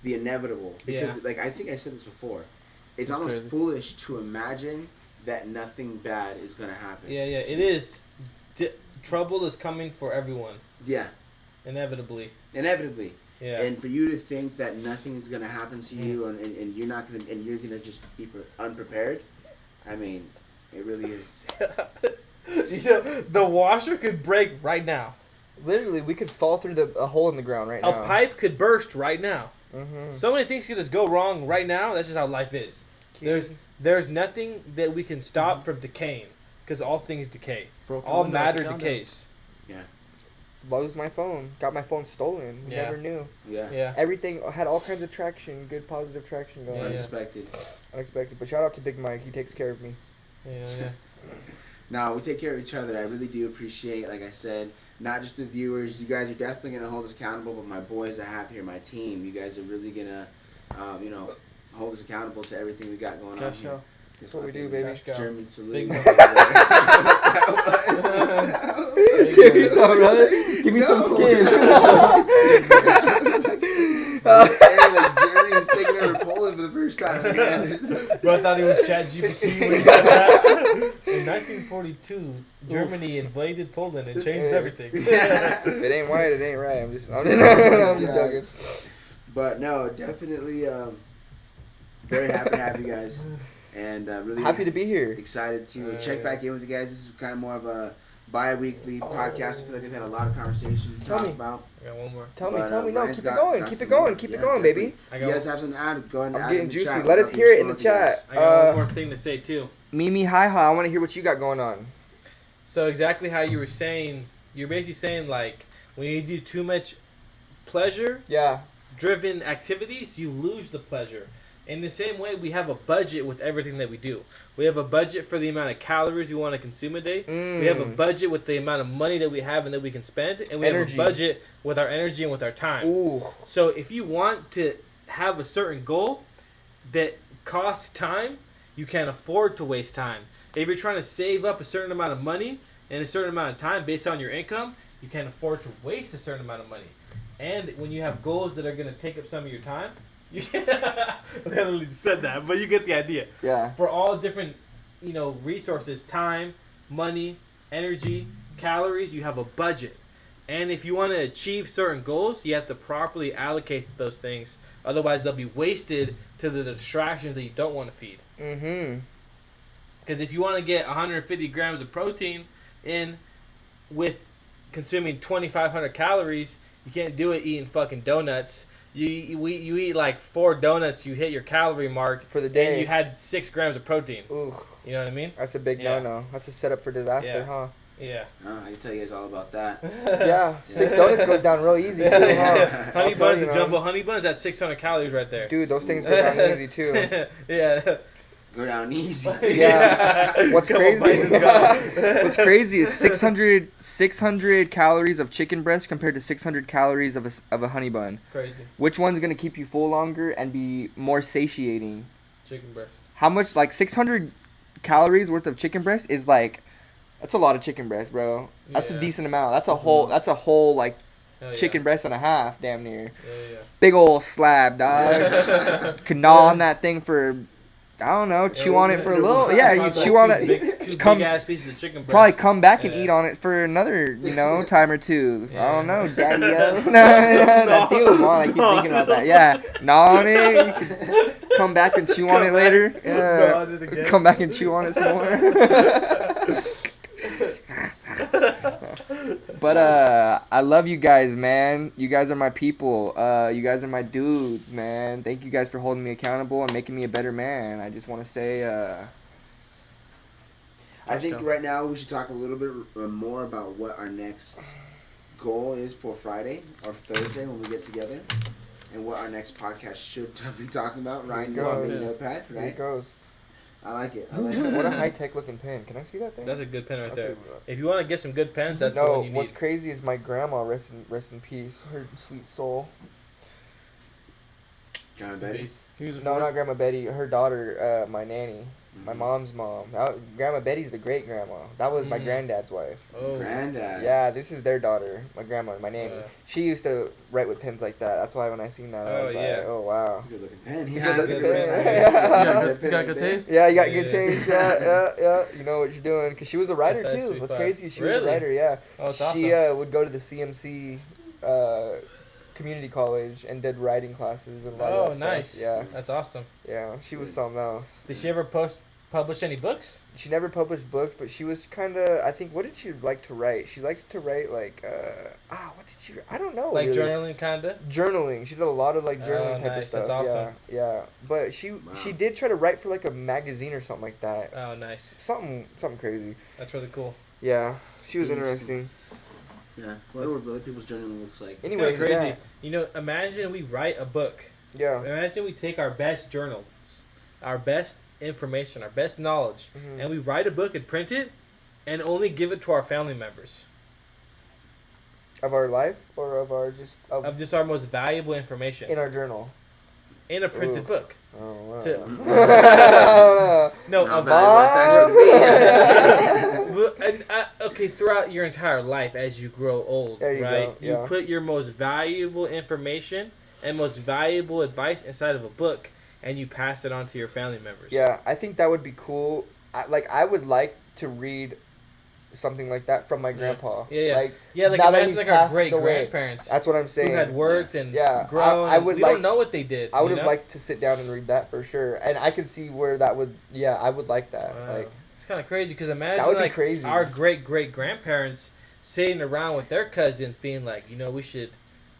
the inevitable. Because, Yeah. like, I think I said this before. It's That's almost crazy. foolish to imagine that nothing bad is going to happen. Yeah, it is. Trouble is coming for everyone, Yeah, inevitably. inevitably. Yeah. And for you to think that nothing is going to happen to you and you're not going to, and you're going to just be unprepared, I mean, it really is. The washer could break right now. Literally, we could fall through a hole in the ground right now. A pipe could burst right now. Mm-hmm. So many things could just go wrong right now. That's just how life is. There's nothing that we can stop from decaying, because all things decay. Broken All window, matter down decays. Lost my phone. Got my phone stolen. Yeah. Never knew. Yeah. Yeah. Everything had all kinds of traction, good positive traction going. Yeah. Unexpected. Unexpected. But shout out to Big Mike. He takes care of me. Yeah. No, we take care of each other. I really do appreciate, like I said, not just the viewers. You guys are definitely going to hold us accountable, but my boys I have here, my team, you guys are really going to, hold us accountable to everything we got going on Cash here. out. That's what we do, baby. Cash cow. German salute. Big Give Give me some, brother. Give me some skin. like Germany was taking over Poland for the first time. Bro, I thought he was ChatGPT when he said that. In 1942, Germany invaded Poland and changed everything. If it ain't white, it ain't right. I'm just joking. But no, definitely very happy to have you guys. And really Happy to be here. excited to check back in with you guys. This is kind of more of a bi-weekly podcast. I feel like we've had a lot of conversation to Tell talk me. about. I got one more. Tell me, But, no, Ryan's keep it got going, keep it going, keep it going, baby. I If got you guys have something to add, go ahead and I'm add getting in the juicy. chat. Let us We'd hear it in love the to hear chat. I got one more thing to say too. Mimi, hi, I want to hear what you got going on. So exactly how you were saying, you're basically saying like when you do too much pleasure-driven Yeah. activities, you lose the pleasure. In the same way, we have a budget with everything that we do. We have a budget for the amount of calories we want to consume a day. We have a budget with the amount of money that we have and that we can spend. And we Energy. have a budget with our energy and with our time. Ooh. So if you want to have a certain goal that costs time, you can't afford to waste time. If you're trying to save up a certain amount of money in a certain amount of time based on your income, you can't afford to waste a certain amount of money. And when you have goals that are going to take up some of your time, you I literally said that, but you get the idea. Yeah. For all different, resources, time, money, energy, calories, you have a budget. And if you want to achieve certain goals, you have to properly allocate those things. Otherwise, they'll be wasted to the distractions that you don't want to feed. Mm-hmm. Because if you want to get 150 grams of protein in with consuming 2,500 calories, you can't do it eating fucking donuts. You eat like 4 donuts, you hit your calorie mark For the day. and you had 6 grams of protein. Ooh. You know what I mean? That's a big Yeah. no-no. That's a setup for disaster, Yeah. huh? Yeah. I can tell you guys all about that. Yeah. 6 donuts goes down real easy, too, huh? Honey I'll tell buns, you, the man. jumbo honey buns, that's 600 calories right there. Dude, those things go down easy, too. Yeah. Go down easy. Yeah. What's Couple crazy? bites is gone. What's crazy is 600 calories of chicken breast compared to 600 calories of a honey bun. Crazy. Which one's gonna keep you full longer and be more satiating? Chicken breast. How much? Like 600 calories worth of chicken breast is like, that's a lot of chicken breast, bro. That's Yeah. a decent amount. That's a whole. That's a whole like Hell yeah. chicken breast and a half, damn near. Yeah. Big ol' slab, dog. Could gnaw on that thing for, I don't know, chew on it for a little. Yeah, you chew on it. Two Come- big ass pieces of chicken breast. Probably come back and Yeah. eat on it for another, time or two. I don't Yeah. know, daddy-o. That deal, man. I keep thinking about that. Yeah, gnaw on it. You can come back and chew on it later. Gnaw on it Yeah. again. Come back and chew on it some more. But I love you guys, man. You guys are my people. You guys are my dudes, man. Thank you guys for holding me accountable and making me a better man. I just want to say, I think right now we should talk a little bit more about what our next goal is for Friday or Thursday when we get together, and what our next podcast should be talking about. Ryan, you Go. have a notepad, here it right? goes. I like it. I like it. What a high-tech looking pen. Can I see that thing? That's a good pen right I'll there. check it out. If you want to get some good pens, that's the No, one you what's need. crazy is my grandma, rest in peace, her sweet soul. Kind of Betty. Peace. Can you use it No, for not Grandma Betty, her daughter, my nanny. My mom's mom. Grandma Betty's the great grandma. That was my Mm. granddad's wife. Oh. Granddad. Yeah, this is their daughter. My grandma, my nanny. Uh. She used to write with pens like that. That's why when I seen that, I Oh, was yeah. like, oh wow. That's a good looking pen. It's a Yeah, good that's looking good pen. pen. Yeah. You got good taste? Yeah, you got good Yeah. taste. Yeah. You know what you're doing. Cause she was a writer That's too. sweet What's vibe. crazy? She was Really? a writer. Yeah. Oh, it's She awesome. would go to the CMC community college and did writing classes and a lot of Oh, that nice. stuff. Yeah. That's awesome. Yeah. She was something else. Did she ever publish any books? She never published books, but she was kind of. I think. What did she like to write? She liked to write like. What did she? I don't know. Like really. journaling, kinda. Journaling. She did a lot of like Oh, journaling type of nice. stuff. That's awesome. Yeah. But she did try to write for like a magazine or something like that. Oh, nice. Something crazy. That's really cool. Yeah. She was Interesting. interesting. Yeah. What do other people's journaling looks like? It's Anyways, kinda crazy. yeah. You know, imagine we write a book. Yeah. Imagine we take our best journals, our best information, our best knowledge, Mhm. and we write a book and print it, and only give it to our family members Of our life or of our just of just our most valuable information in our journal. in a printed Ooh. book. Oh wow. To- To... No, Not a valuable, it's actually to me. Well, and, okay, throughout your entire life as you grow old, There you right? go, You yeah. put your most valuable information and most valuable advice inside of a book, and you pass it on to your family members. Yeah, I think that would be cool. I would like to read something like that from my grandpa. Yeah, yeah. Like, Yeah, like now that imagine he's like our passed great away. grandparents that's what I'm saying. who had worked and Yeah, grown. I would we like- don't know what they did. I would you have know? liked to sit down and read that for sure, and I could see where that would. Yeah, I would like that. Wow. Like, It's kind of crazy because imagine would be like crazy. our great grandparents sitting around with their cousins, being like, you know, we should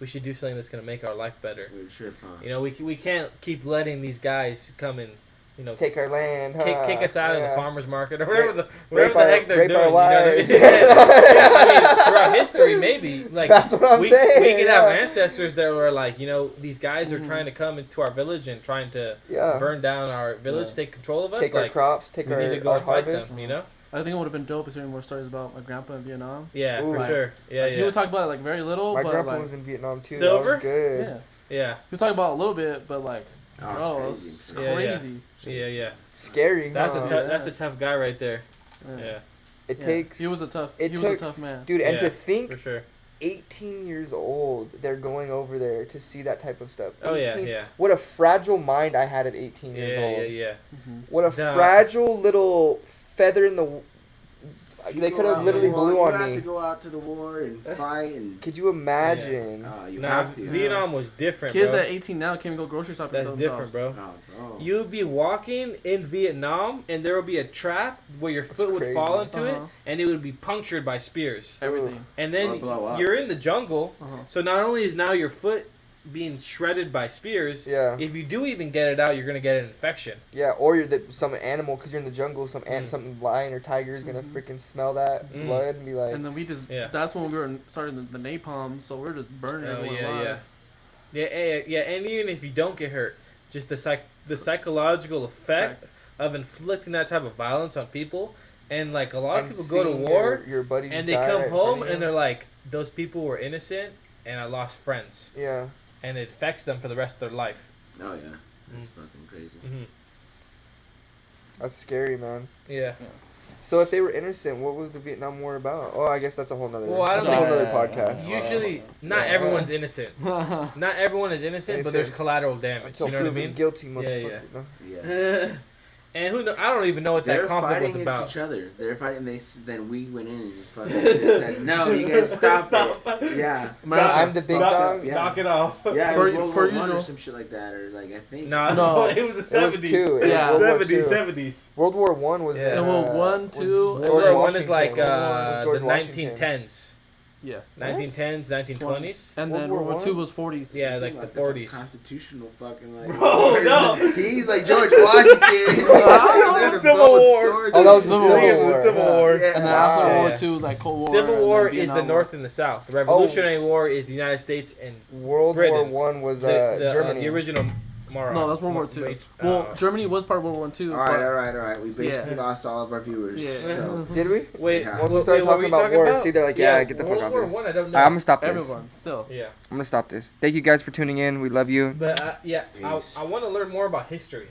do something that's gonna make our life better. Weird trip, huh? You know, we can't keep letting these guys come and, you know, take our land. kick us out of the Yeah. farmers market or whatever Rape whatever the our- heck they're rape doing. our You know what I mean? wives. Yeah, I mean, throughout history, maybe like That's what I'm we saying, can have yeah. ancestors that were like, you know, these guys are Mhm. trying to come into our village and trying to Yeah. burn down our village, Yeah. take control of us. Take our like crops. Take we our, need to go our and fight harvest. them. You know? I think it would have been dope is hearing more stories about my grandpa in Vietnam. Yeah, Ooh. for sure. Yeah, Like, yeah. He would talk about it like very little, My but grandpa like, was in Vietnam too. Silver? That was good. yeah. Yeah, He would talk about it a little bit, but like, Oh, it's bro, crazy. it's Yeah, yeah. crazy. yeah. Scary. That's huh? a that's a tough guy right there. Yeah, It Yeah. takes. He was a tough. it He was a took- tough man. Dude, and Yeah, to think for sure. 18 years old, they're going over there to see that type of stuff. Oh yeah, 18 yeah. What a fragile mind I had at 18 years Yeah, old. yeah, yeah. Mhm. What a Nah. fragile little feather in the. You They go could have out literally to war, blew you on have me. to go out to the war and fight and. Could you imagine? You Nah, have to. Vietnam was different, Kids bro. at 18 now can't even go grocery shopping. That's for different, themselves. bro. Oh, bro. You'd be walking in Vietnam, and there would be a trap where your foot would crazy. fall into it, Uh-huh. and it would be punctured by spears. Everything. And Or then blow up. you're in the jungle, Uh-huh. so not only is now your foot being shredded by spears, Yeah. if you do even get it out, you're gonna get an infection. Yeah, or you're some animal because you're in the jungle. Some Mm. some lion or tiger is gonna Mhm. freaking smell that Mm. blood and be like, And then we just. Yeah. That's when we were starting the napalm, so we're just burning Oh, everyone yeah, alive. Yeah, and even if you don't get hurt, just the psychological effect of inflicting that type of violence on people, and like a lot of and people go to seeing war your buddies and they die come right in home front of and you. they're like, those people were innocent, and I lost friends, Yeah. and it affects them for the rest of their life. Oh yeah, that's fucking crazy. Hmm. That's scary, man. Yeah. So if they were innocent, what was the Vietnam War about? Oh, I guess that's a whole nother. Well, I don't that's a whole think- nother podcast. Usually, not Yeah. everyone's innocent. Not everyone is innocent, but there's Innocent. collateral damage. Until You know what I proven mean? guilty, Yeah, motherfucker. yeah. No? Yeah. And who know? I don't even know what that They're conflict fighting was against about. each other. They're fighting. Then we went in and fucking just said, "No, you guys stop it." Yeah. I'm the big Fucked dog. up, yeah. Knock it off. Yeah, it Per- was World per War One usual. or some shit like that, or like I think. No, No. it was the It was 70s. two. It was Yeah. World War 70s, II. 70s. World War One was. Yeah. World War One, was two, George World War One Washington. is like World War One was the George Washington. 1910s. Yeah. 1910s, 1920s. And World then War World War One? II was 40s. Yeah, I like think the the 40s. Constitutional fucking like. Bro, no. He's like George Washington. They're Civil both War. swords Oh, that was and the shit. Civil War. The Civil War. Yeah. And then after Wow. World War Yeah. II was like Cold War. Civil and War then is the Vietnam North War. and the South. The Revolutionary War is the United States and World Britain. War One was the Germany. the original. No, that's World War II. Well, Germany was part of World War II. All right. We basically lost all of our viewers. Yeah. So. Did we? Wait, Yeah. Once we wait, started what were talking you about talking war, about? see, they're like, yeah, get the fuck World off War this. One, I don't know. I'm gonna stop this. Everyone, still. Yeah, I'm gonna stop this. Thank you guys for tuning in. We love you. but yeah, Peace. I want to learn more about history.